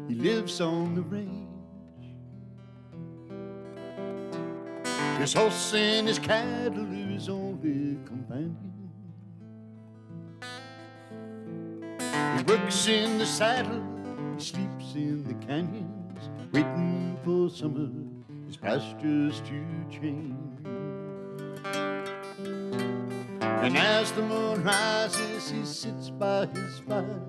he lives on the range. His horse and his cattle are his only companion. He works in the saddle, he sleeps in the canyons, waiting for summer, his pastures to change. And as the moon rises, he sits by his fire,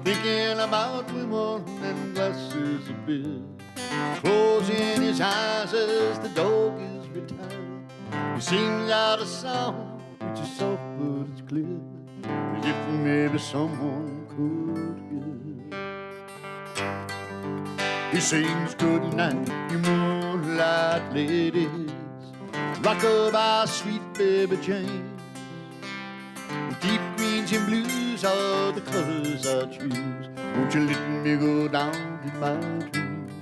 thinking about women and glasses of beer, closing his eyes as the dog is retired. He sings out a song which is soft but it's clear, as if maybe someone could hear. He sings good night, you moonlight ladies, rock-a-bye, sweet baby Jane. Deep greens and blues are the colors I choose. Won't you let me go down in my dreams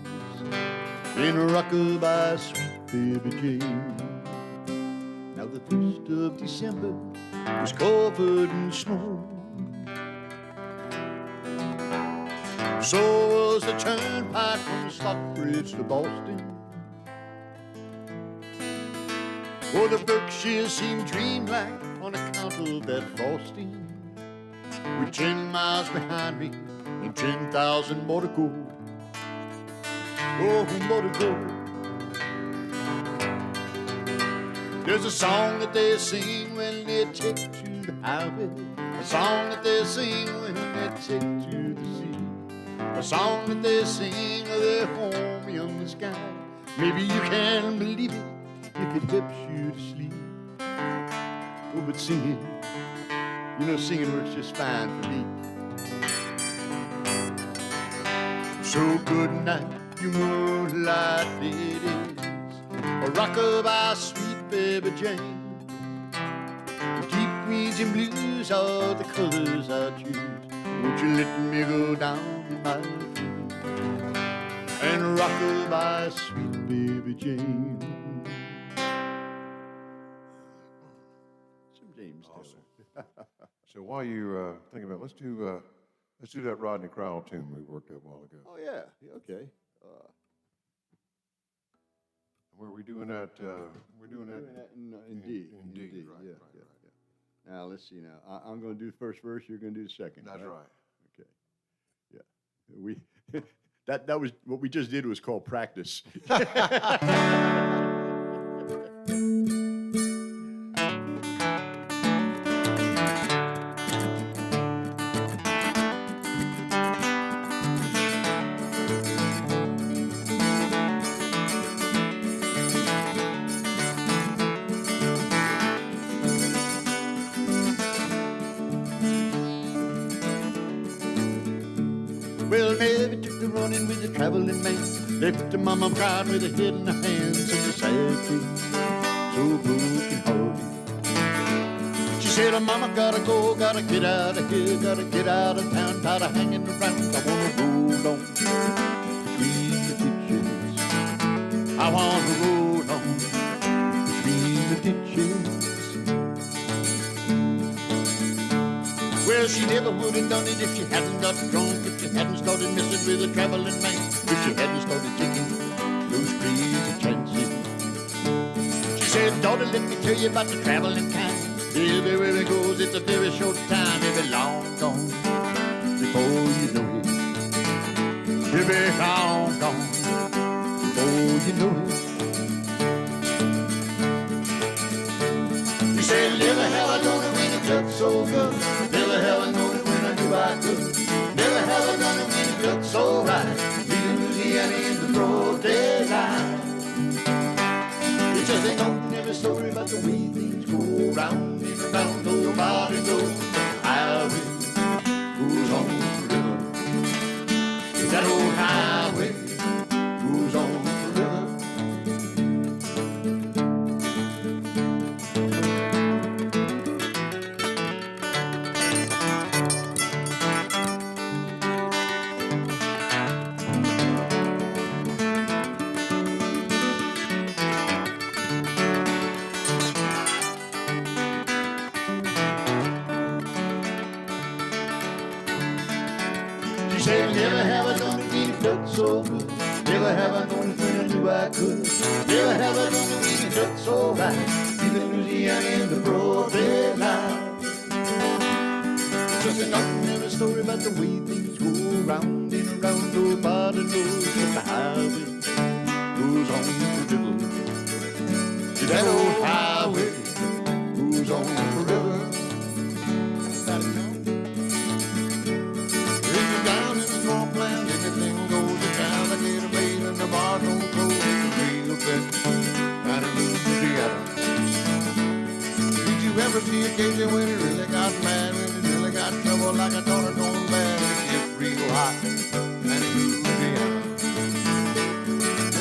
in a rock-a-bye, sweet baby Jane. Now the 1st of December was covered in snow. So was the turnpike from Stockbridge to Boston. Oh, the Berkshires seemed dreamlike on account of that frosting. With 10 miles behind me and 10,000 more to go. Oh, more to go. There's a song that they sing when they take to the highway, a song that they sing when they take to the sea, a song that they sing of their home in the sky. Maybe you can believe it if it helps you to sleep. Oh, but singing, you know, singing works just fine for me. So good night, you moonlight ladies, a rock-a-bye, sweet baby Jane. Deep greens and blues are the colors I choose. Won't you let me go down in my dreams and rock-a-bye, sweet baby Jane. Some James Awesome. So while you're thinking about it, let's do that Rodney Crowell tune we worked out a while ago. Oh, yeah, okay. Where are we doing that? We're doing that. Indeed. Right, Yeah, right, yeah, right. yeah. Now, let's see now. I'm going to do the first verse, you're going to do the second. That's right. Okay. Yeah. That was, what we just did was called practice. Well, never took the running with the traveling man. Left her mama crying with her head in her hands. Such a sad face, so broken hearted. She said, her mama gotta go, gotta get out of here, gotta get out of town, tired of hanging around. I wanna roll on between the ditches. I wanna roll on between the ditches. Well, she never would have done it if she hadn't got drunk, if she hadn't started messing with a traveling man, if she hadn't started taking those crazy chances. She said, daughter, let me tell you about the traveling kind. Everywhere it goes, it's a very short time, every long gone before you know it. Every long gone before you know it. She said, never have I known it when it felt so good. Never have I known it when I knew I could. Never have I known it when it felt so right. Leaving Louisiana in the broad daylight. It's just ain't no never story about the way things go round and around. Nobody knows the highway goes on forever. That old highway goes on forever. She said, never have I known it when it felt so good. Never have I known it when I knew I could. Never have I known it when it felt so right. Leaving Louisiana in the broad daylight. Just a nothing in a story about the way things go round and around. Nobody knows that the highway goes on forever. That old highway goes on forever. Down in the swampland, everything goes to town. I get a rain and the bar don't close. It's real quick, out of Louisiana. Did you ever see a case when it really got mad, when it really got trouble like a daughter going bad? It gets real hot, out of Louisiana.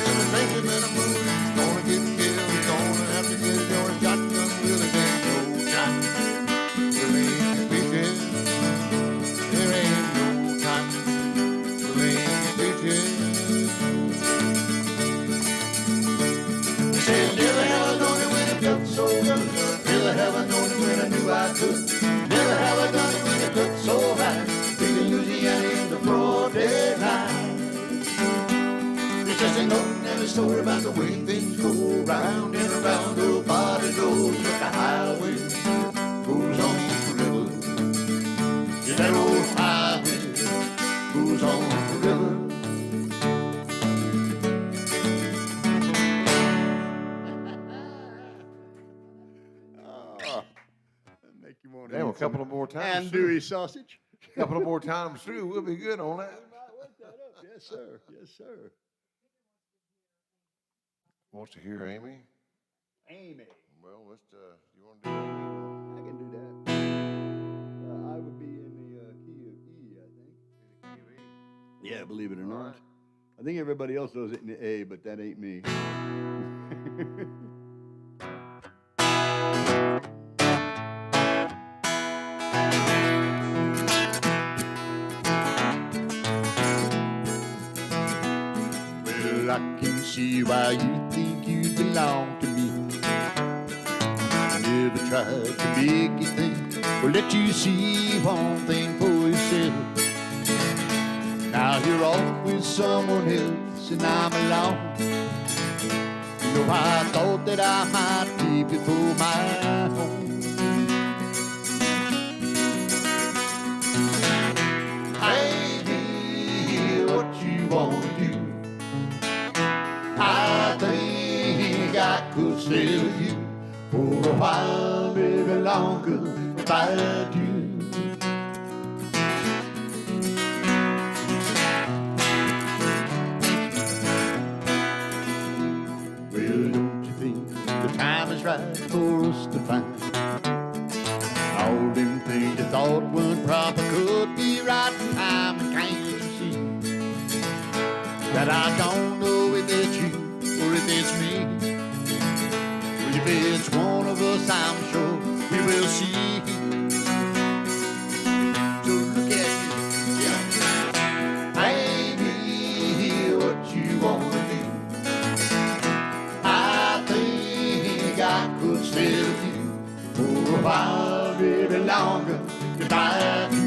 Every baby better move, he's gonna get killed. He's gonna have to get your shotgun with a damn no shot. There ain't bitches, there ain't no time. Said, never have I known it when it felt so good. Never have I known it when I knew I could. Never have I done it when it felt so right. Leaving Louisiana in the broad daylight. It's just ain't no never story about the way things go round and around. Nobody knows but the highway goes on forever. Yeah, that old highway goes on forever. Make you want to Damn, a couple of more times. andouille sausage. A couple of more times through, we'll be good on that. Might work that up. Yes, sir. Yes, sir. Wants to hear Amy? Amy. Well, let's. You want to do Amy? I can do that. I would be in the key of E, I think. Yeah, believe it or not. Right. I think everybody else does it in the A, but that ain't me. Well, I can see why you think you belong to me. I never tried to make you think or let you see one thing for yourself. Now you're off with someone else and I'm alone. You know, I thought that I might keep you for my home. I ain't hear what you want to do. I think I could stay with you for a while, maybe longer, if I do. Well, don't you think the time is right for us to find all them things you thought weren't proper could be right in time, and can't you see? And I don't know if it's you or if it's me. But if it's one of us, I'm sure we will see. So look at me, yeah. Baby, what you wanna do? I think I could stay with you for a while, baby, longer if I had to.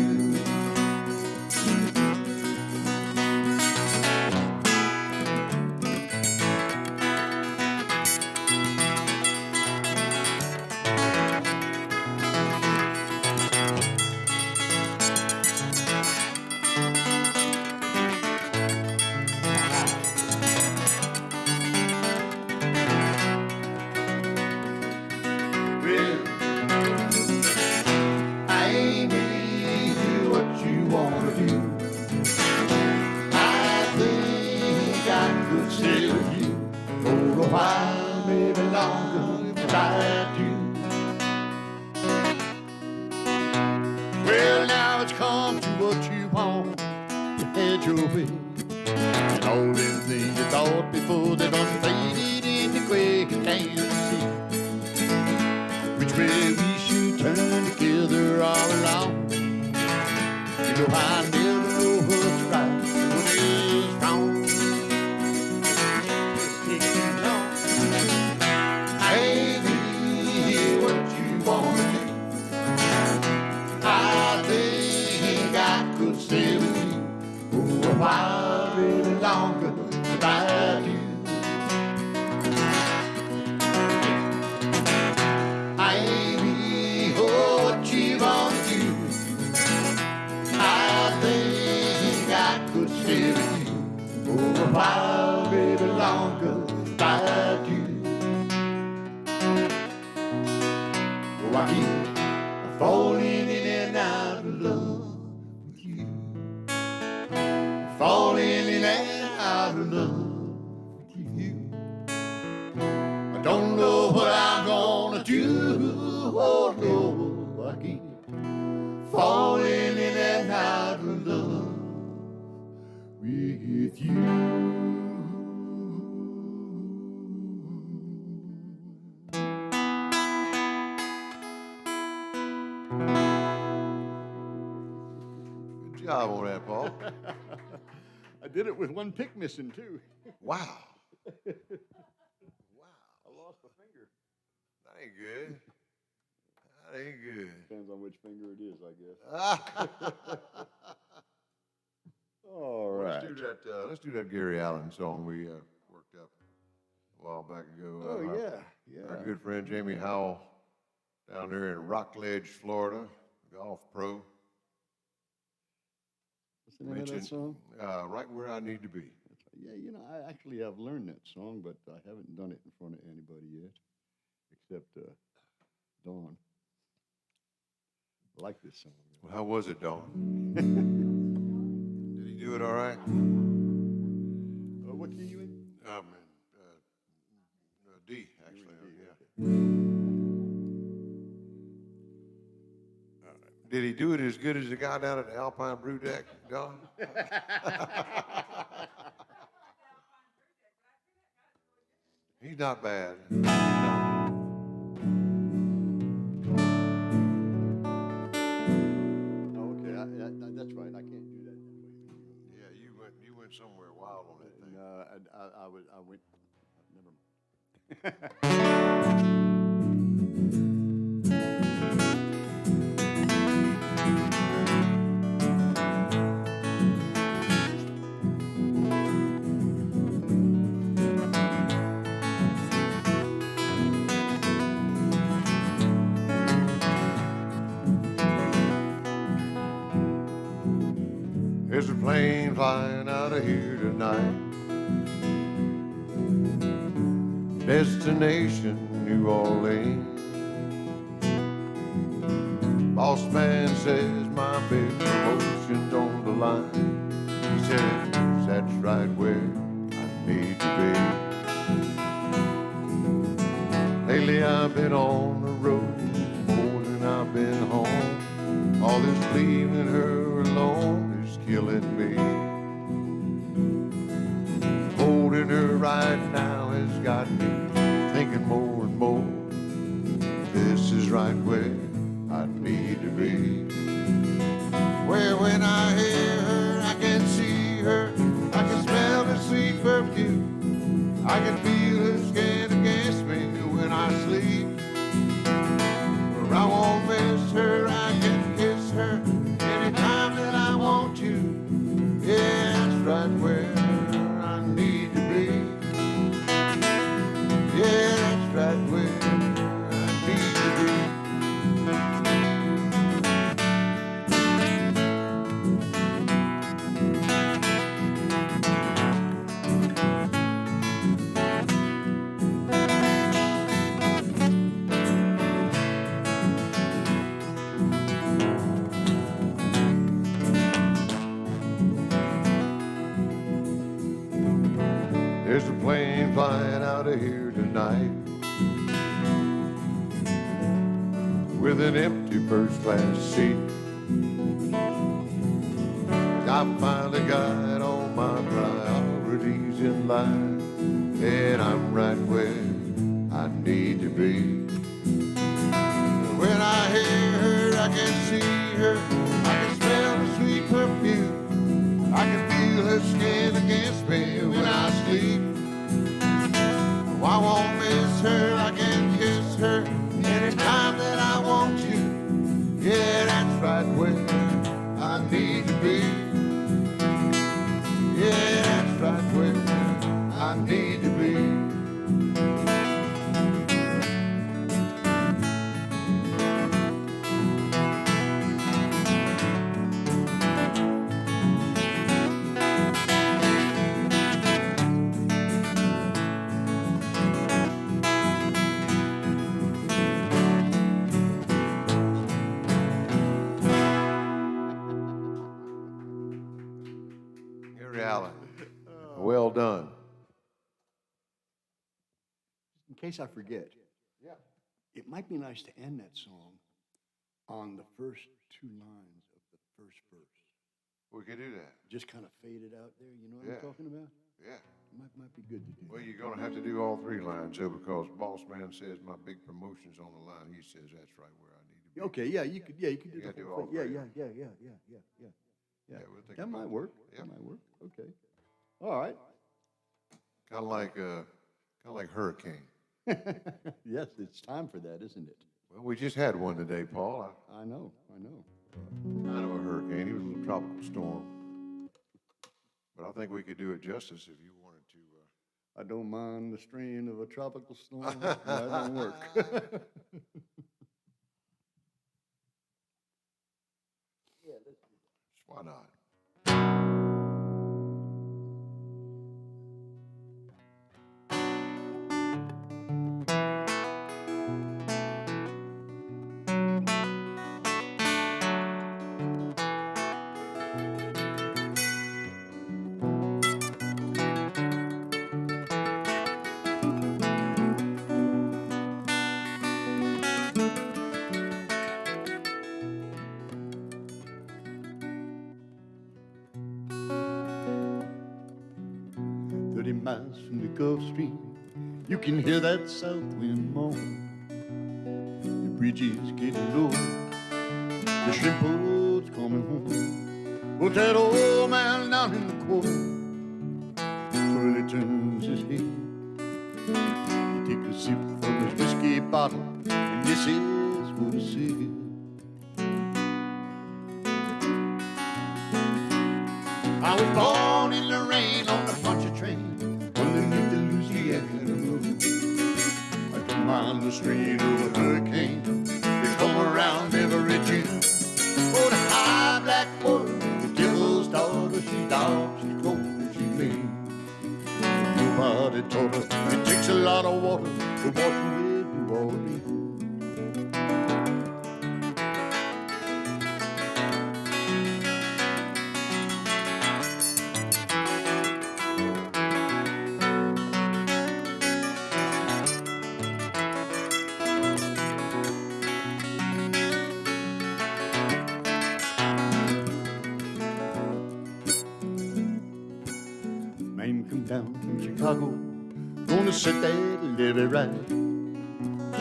Well, now it's come to what you want. You had your way. And all them things you thought before, they done faded into gray. Can't see which way we should turn together all along. You know I never know what's right, what is wrong. Just take too long. Baby, what you wanna do? I think I could stay with you for a while, really longer if I had you. Baby, what you wanna do? I think I could stay with you for a while, baby, longer if I had you. Oh, I keep falling in and out of love with you. Falling in and out of love with you. I don't know what I'm gonna do. Oh no, I keep falling in and out of love with you. Good job on that, Paul. I did it with one pick missing too. Wow. Wow. I lost a finger. That ain't good. That ain't good. Depends on which finger it is, I guess. All right. Let's do that Gary Allen song we worked up a while back ago. Oh, yeah. Our good friend Jamie Howell down there in Rockledge, Florida, golf pro. What's the name of that song? Right Where I Need to Be. Yeah, you know, I actually have learned that song, but I haven't done it in front of anybody yet, except Dawn. I like this song. Well, how was it, Dawn? Did he do it all right? What key you in? D, actually. Yeah. Did he do it as good as the guy down at the Alpine Brew Deck, Don? He's not bad. That's right. I can't do that. Yeah, you went somewhere wild on that thing. I went. Never. There's a plane flying out of here tonight. Destination New Orleans. Boss man says my big promotion's on the line. He says that's right where I need to be. Lately I've been on the road more than I've been home. All this leaving her alone is killing me. right now has got me thinking more and more. This is right where I need to be. Where when I hear her, I can see her, I can smell the sweet perfume, I can feel her skin against me when I sleep. Where I won't miss her, I can kiss her anytime that I want to. Yeah, that's right where I need to be. Yeah, that's right where I need to be. There's a plane flying out of here tonight with an empty first class seat. I finally got all my priorities in line, and I'm right where I need to be. When I hear her, I can see her, I can smell the sweet perfume, I can feel her skin against me when I sleep. Oh, I won't miss her, I can kiss her anytime that I want to. Yeah, that's right where I need to be. Yeah, that's right where I need to be. Gary Allen, well done. In case I forget, Yeah. it might be nice to end that song on the first two lines of the first verse. We could do that. Just kind of fade it out there, you know what Yeah. I'm talking about? Yeah. Might be good to do. Well, you're going to have to do all three lines, too, because Boss Man says my big promotion's on the line. He says that's right where I need to be. Okay, yeah, you could do You the gotta do whole all thing. Yeah, three. yeah. Yeah, we'll think That about might it. work. Yep. That might work. Okay. All right. Kind of like Hurricane. Yes, it's time for that, isn't it? Well, we just had one today, Paul. I know. Kind of a hurricane. He was a little tropical storm. But I think we could do it justice if you wanted to. I don't mind the strain of a tropical storm. That don't work. Why not? Miles from the Gulf Stream, you can hear that south wind moan. The bridge is getting low, the shrimp boat's coming home. But that old man down in the corner slowly turns his head. He takes a sip from his whiskey bottle, and this is what he said. I was born in the rain on the puncher train underneath the Louisiana road. I don't mind the strain of a hurricane. They come around every June. Oh, the high black water, the devil's daughter, she's dark, she's cold, she's mean. Nobody taught her it takes a lot of water to wash away New Orleans. Man come down from Chicago gonna set that levee right.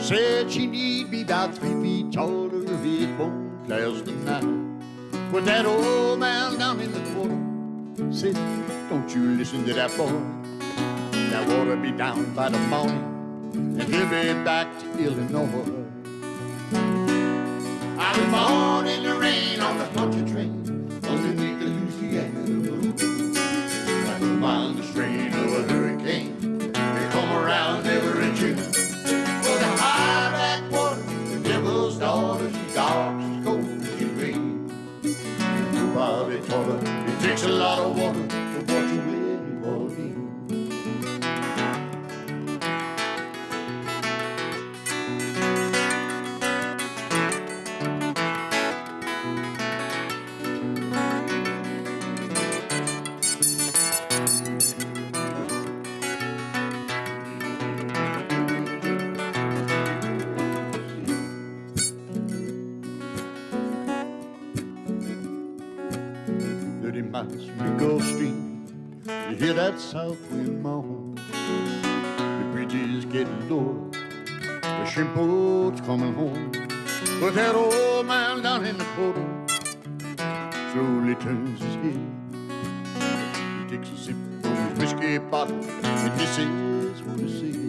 Said she need be about 3 feet taller, it won't last the night. But that old man down in the corner said, don't you listen to that boy. That water be down by the morning, and he'll be back to Illinois. I was born in the rain on the country train underneath the Louisiana moon. Like a mild strain of a hurricane, they come around every June. For the high black water, the devil's daughter, she's dark, she's cold, she's green. Nobody taught her it takes a lot of water to wash away New Orleans. Go stream, you hear that south wind moan. The bridges getting lower, the shrimp boat's coming home. But that old man down in the corner slowly turns his head. He takes a sip from his whiskey bottle, and this is what he said.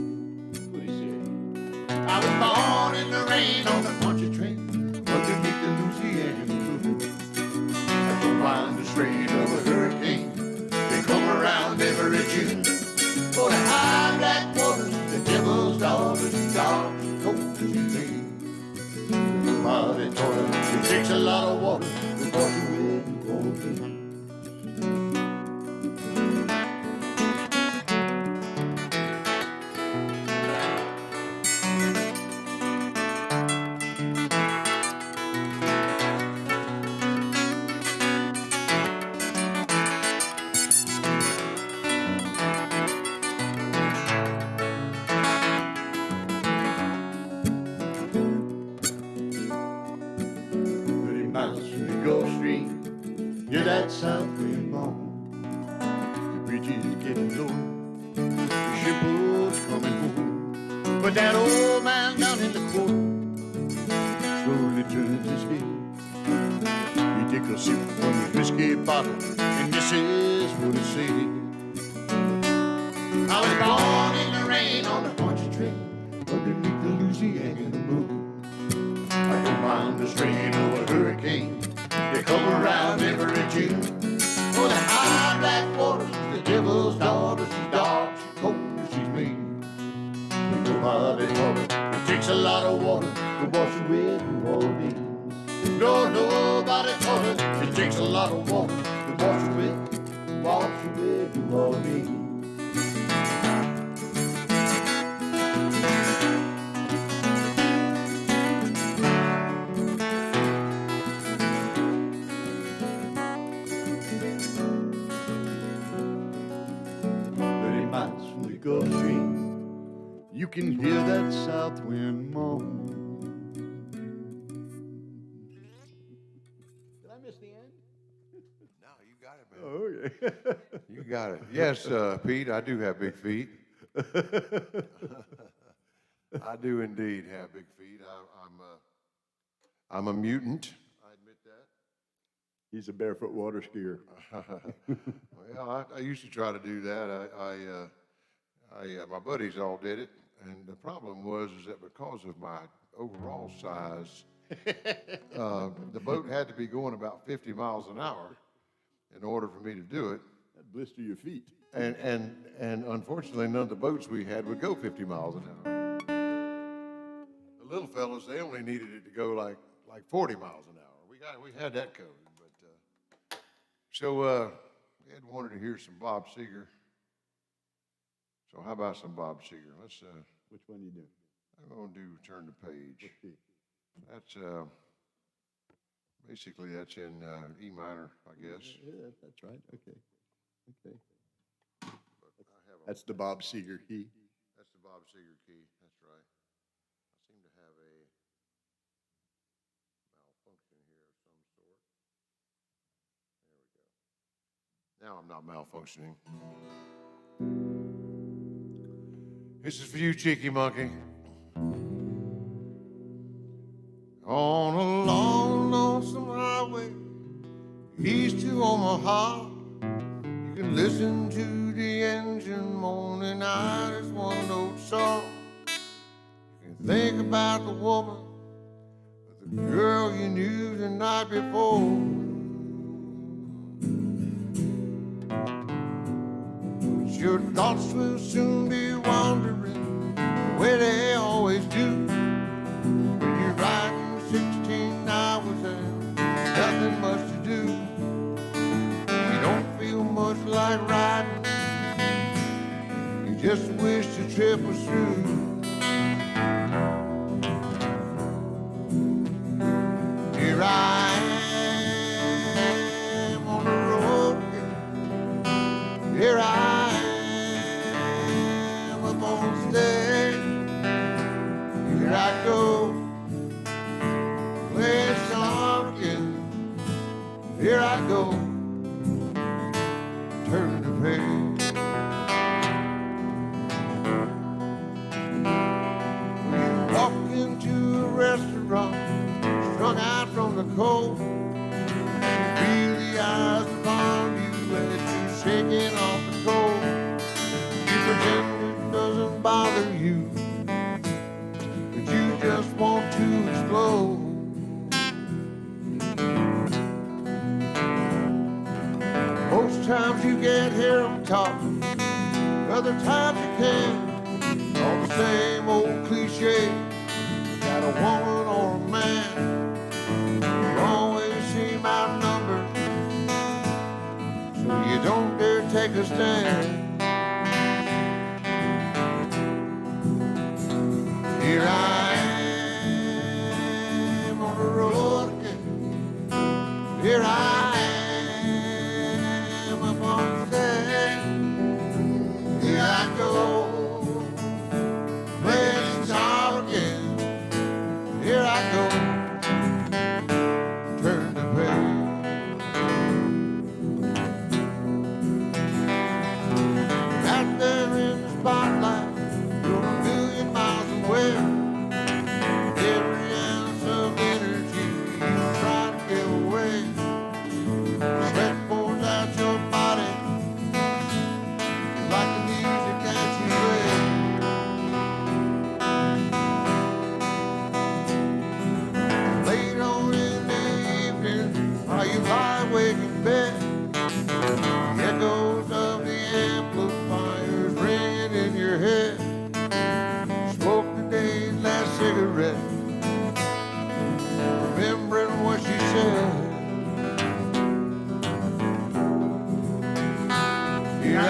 What he said. I was born in the rain on the country train underneath the Louisiana moon. I don't mind the strain of a hurricane, they come around every June. For the high black waters, the devil's daughter, she's dark, she's cold, she's green. Nobody taught her it takes a lot of water to wash away New Orleans. Hear that south wind moan. The bridges getting low, the ship boat's coming home. But that old man down in the corner slowly turns his head. He takes a sip from his whiskey bottle, and this is what he said. I was born in the rain on the country train underneath the Louisiana moon. I don't mind the strain of a hurricane, they come around every June. For the high black waters, the devil's daughter, she's dark, she's cold, she's mean. Nobody taught her it takes a lot of water to wash away New Orleans. No, nobody taught her it takes a lot of water to wash away New Orleans. Gulf Stream, you can hear that south wind moan. Did I miss the end? No, you got it, man. Oh, okay. You got it. Yes, Pete, I do have big feet. I do indeed have big feet. I'm a mutant. I admit that. He's a barefoot water skier. Well, I used to try to do that. My buddies all did it, and the problem was that because of my overall size, the boat had to be going about 50 miles an hour in order for me to do it. That'd blister your feet. And unfortunately, none of the boats we had would go 50 miles an hour. The little fellas, they only needed it to go like 40 miles an hour. We had that covered. But so Ed wanted to hear some Bob Seger. So how about some Bob Seger? Let's. Which one you do? I'm going to do Turn the Page. What key? That's basically that's in E minor, I guess. Yeah, that's right. Okay. That's the Bob Seger key. That's the Bob Seger key. That's right. I seem to have a malfunction here of some sort. There we go. Now I'm not malfunctioning. This is for you, Cheeky Monkey. On a long, lonesome highway, east to Omaha, you can listen to the engine moaning out its one-note song. You can think about the woman, the girl you knew the night before. But your thoughts will soon be wandering the way they always do. When you're riding 16 hours and nothing much to do, you don't feel much like riding, you just wish the trip was through. Here I am on the road again. Here I am up on stage. Here I go, play a song again. Here I go, turn the page. You walk into a restaurant, strung out from the cold. Feel the eyes upon you as you're shaking off the cold. You pretend it doesn't bother you, but you just want to explode. Most times you get here on top, other times you can't. All the same old cliche, got a woman or a man, you always seem outnumbered, so you don't dare take a stand. Here I am on the road again. Here I am up on stage. Here I go, playing guitar again. Here I go, turn the page. Out there in the spotlight, you're a million miles away. Every ounce of energy you try to give away. Sweat pours out your body like the music that you play. Late on in the evening, while you lie awake in bed, the echoes of the amplifiers ringing in your head. Smoke the day's last cigarette, remembering what she said. Here I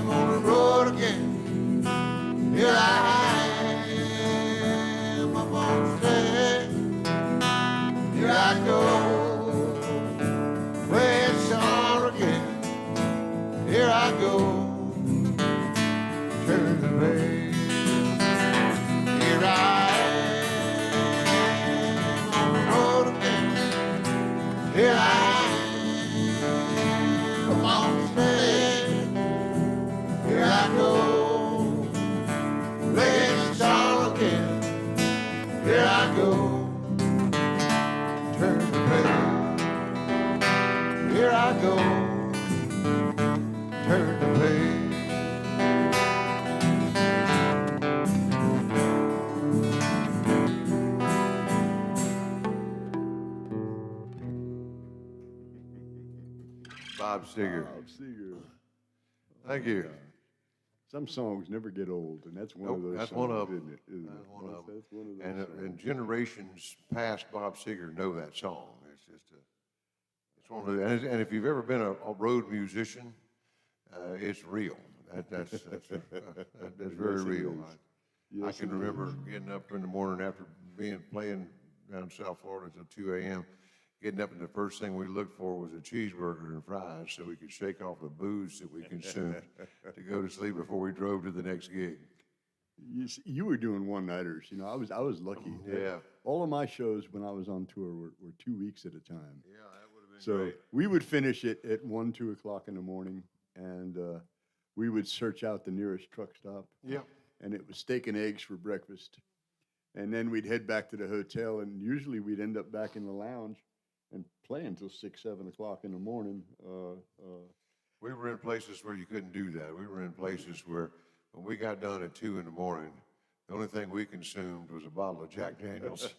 am on the road again. Here I am up on stage. Here I go, play a song again. Here I go, turn the page. Here I am on the road again. Here I am up on stage. Here I go, play a song again. Here I go, turn the page. Here I go, turn the page. Bob Seger. Bob Seger. Thank you. Some songs never get old, and that's one of Nope, those that's songs, one of them. isn't it? Isn't That's it? one of them. That's one of those And songs. generations past Bob Seger know that song. It's just it's one of the, and if you've ever been a road musician, it's real. That's very Yes, it real. is. I Yes, can it remember getting up in the morning after playing down in South Florida until 2 a.m. Getting up and the first thing we looked for was a cheeseburger and fries so we could shake off the booze that we consumed to go to sleep before we drove to the next gig. You were doing one-nighters. You know, I was lucky. Yeah. All of my shows when I was on tour were 2 weeks at a time. Yeah, that would have been So great. we would finish it at 1, 2 o'clock in the morning, and we would search out the nearest truck stop, Yep. and it was steak and eggs for breakfast. And then we'd head back to the hotel, and usually we'd end up back in the lounge and play until 6, 7 o'clock in the morning. We were in places where you couldn't do that. We were in places where when we got done at 2 in the morning, the only thing we consumed was a bottle of Jack Daniels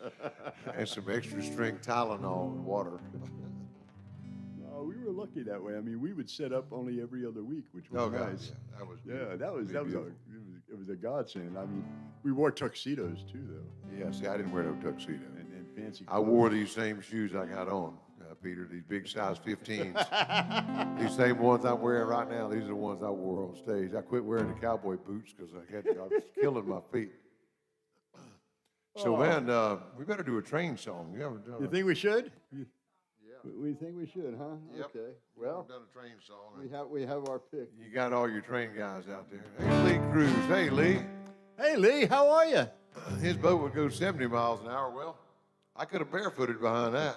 and some extra strength Tylenol and water. No, we were lucky that way. I mean, we would set up only every other week, which was Oh, God, nice. yeah, that was Yeah, beautiful. that was Beautiful. it was a godsend. I mean, we wore tuxedos too, though, Yeah, see, I didn't wear no tuxedo. and fancy. I wore these same shoes I got on, Peter, these big size 15s. These same ones I'm wearing right now, these are the ones I wore on stage. I quit wearing the cowboy boots because I was killing my feet. So, man, we better do a train song. You haven't done You think we should? We think we should, huh? Yep. Okay. Well, done a train song. we have our pick. You got all your train guys out there. Hey, Lee Cruz. Hey, Lee. Hey, Lee, how are you? His boat would go 70 miles an hour. Well, I could have barefooted behind that.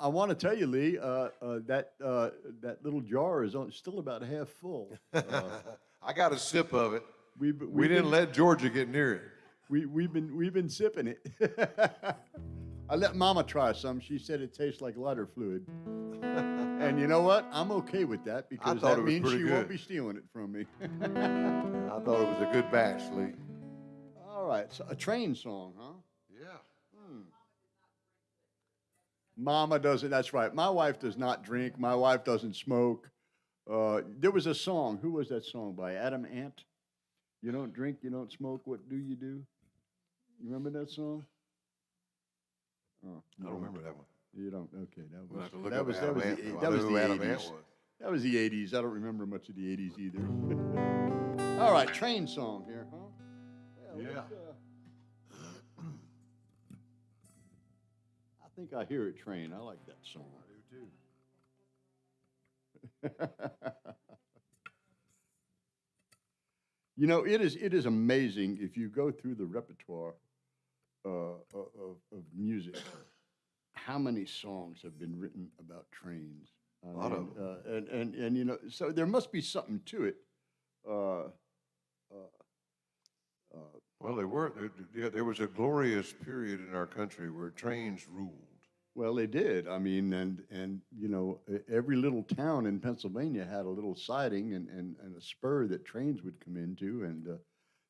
I want to tell you, Lee, that little jar is still about half full. I got a sip of it. We We didn't let Georgia get near it. We've been sipping it. I let Mama try some. She said it tastes like lighter fluid. And you know what? I'm okay with that because thought that it was means she pretty won't good. be stealing it from me. I thought it was a good batch, Lee. All right, so a train song, huh? Yeah. Mama doesn't. That's right. My wife does not drink. My wife doesn't smoke. There was a song. Who was that song by? Adam Ant. You don't drink. You don't smoke. What do you do? You remember that song? Oh, I don't remember that one. You don't. Okay, We'll have to look that up was Adam Ant. the, I that know was who the Adam Ant 80s. was. That was the 80s. I don't remember much of the 80s either. All right, train song here, huh? Yeah. let's, I think I hear a train. I like that song. I do too. You know, it is amazing if you go through the repertoire of music, how many songs have been written about trains. A lot of and you know, so there must be something to it. Well, there was a glorious period in our country where trains ruled. Well, they did. I mean, and you know, every little town in Pennsylvania had a little siding and a spur that trains would come into, and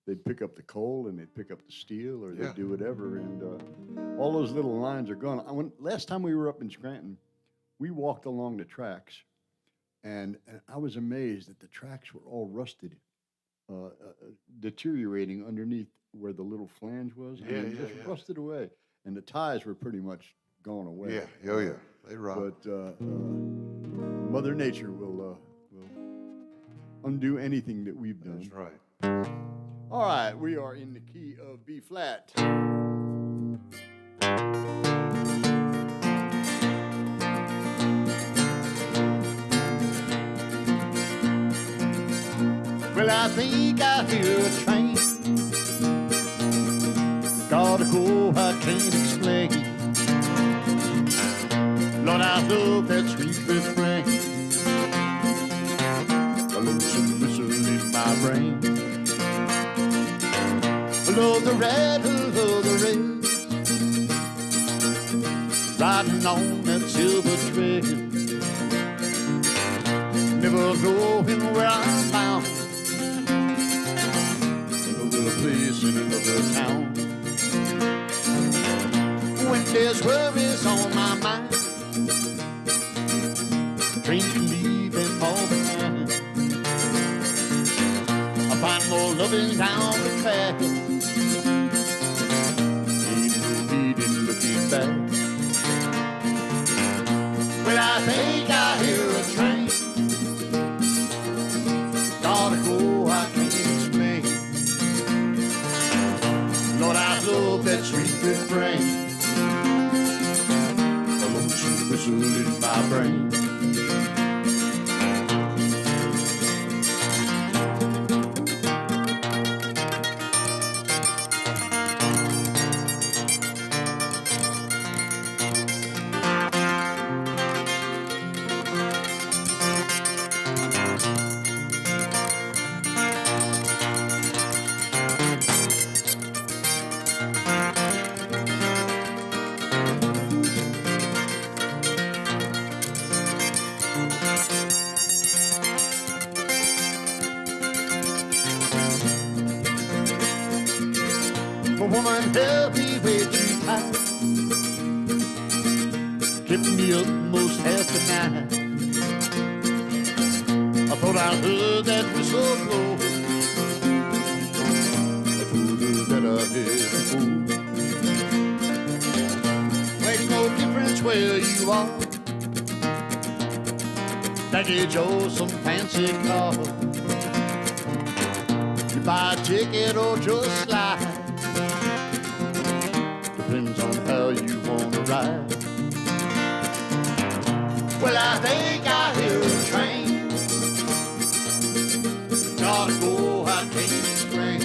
they'd pick up the coal and they'd pick up the steel, or Yeah. they'd do whatever. And all those little lines are gone. Last time we were up in Scranton, we walked along the tracks, and I was amazed that the tracks were all rusted, deteriorating underneath where the little flange was. I mean, just rusted away, and the ties were pretty much gone away. Yeah, oh yeah, they rock. But Mother Nature will undo anything that we've done. That's right. All right, we are in the key of B flat. Well, I think I hear a train. Gotta go, I can't explain. Lord, I love that sweet refrain. A lonesome whistle in my brain. I love the rattle of the rails, riding on that silver trail. Never knowing where I'm bound, another place in another town. When there's worries on my mind, trains can leave them all behind. I find more loving down the track. Ain't no need in looking back. Well, I think I hear a train. Gotta go, I can't explain. Lord, I love that sweet refrain. A lonesome whistle in my brain. Woman held me way too tight, kept me up most half the night. I thought I heard that whistle blow, I told her that I had before. Makes no difference where you are, baggage or some fancy car. You buy a ticket or just slide, depends on how you want to ride. Well, I think I hear a train, gotta go, I can't explain.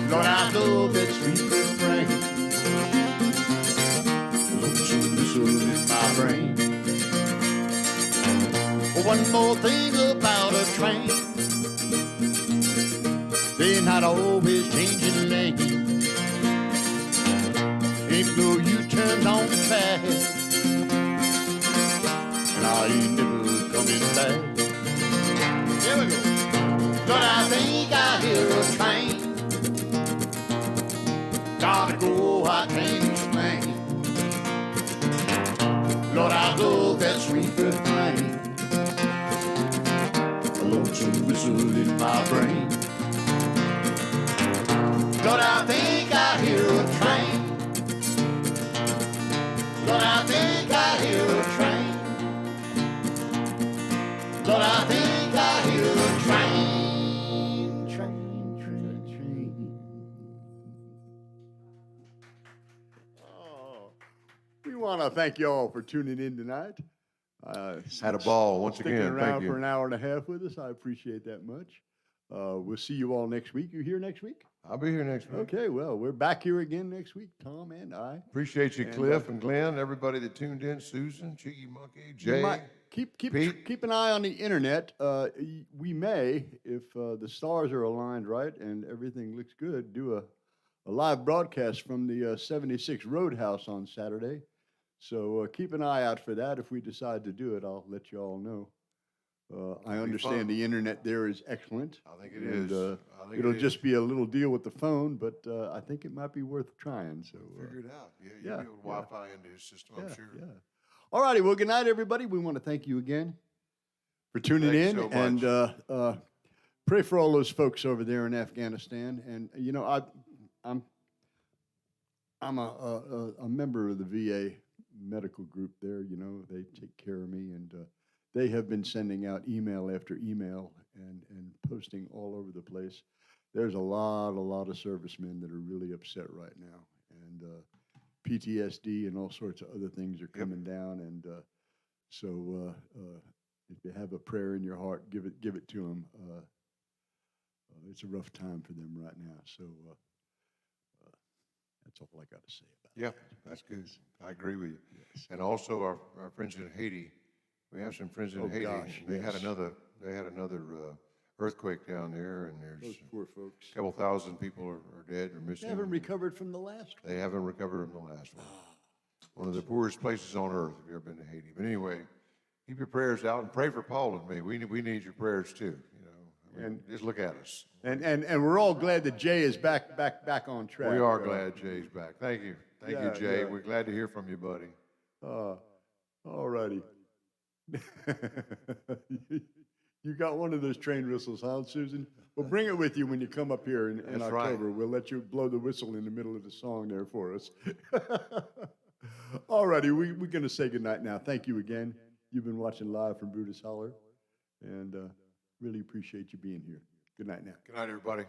Lord, I know that sweet refrain, lonesome whistle in my brain. One more thing about a train, they're not always changing lanes. Ain't no U-turns on the track, and I ain't never coming back. Here we go. But I think I hear a train, gotta go, I can't explain. Lord, I love that sweet refrain, a lonesome whistle in my brain. Lord, I think I hear a train, Lord, I think I hear a train, Lord, I think I hear a train, train. Oh, we want to thank you all for tuning in tonight. Had a ball once Sticking again. around Thank you. for an hour and a half with us. I appreciate that much. We'll see you all next week. You here next week? I'll be here next week. Okay, well, we're back here again next week, Tom and I. Appreciate you, And, Cliff and Glenn, everybody that tuned in, Susan, Cheeky Monkey, You Jay. might keep an eye on the internet. We may, if the stars are aligned right and everything looks good, do a live broadcast from the 76 Roadhouse on Saturday. So keep an eye out for that. If we decide to do it, I'll let you all know. I understand the internet there is excellent. I think it is. It'll just be a little deal with the phone, but I think it might be worth trying. So Figure it out. Yeah, yeah, you'll be able to Wi-Fi into his system, I'm sure. yeah. All righty. Well, good night, everybody. We want to thank you again for tuning Thanks in, so much. and pray for all those folks over there in Afghanistan. And you know, I'm a member of the VA medical group there. You know, they take care of me, and they have been sending out email after email and posting all over the place. There's a lot of servicemen that are really upset right now, and PTSD and all sorts of other things are coming down. And so, if you have a prayer in your heart, give it to them. It's a rough time for them right now. So that's all I got to say about it. Yeah, that's good. I agree with you. Yes. And also our friends in Haiti. We have some friends in Haiti. Gosh, they yes. had another earthquake down there, and there's Those poor folks. a couple thousand people are dead or missing. They haven't recovered from the last one. They haven't recovered from the last one. One of the poorest places on earth. If you've ever been to Haiti, but anyway, keep your prayers out and pray for Paul and me. We need your prayers too. You know, I mean, just look at us. And we're all glad that Jay is back on track. We are glad Jay's back. Thank you, Yeah, Jay. yeah. We're glad to hear from you, buddy. All righty. You got one of those train whistles, huh, Susan? Well, bring it with you when you come up here in That's October. right. We'll let you blow the whistle in the middle of the song there for us. All righty, we're going to say goodnight now. Thank you again. You've been watching live from Brutus Hollar, and really appreciate you being here. Good night now. Good night, everybody.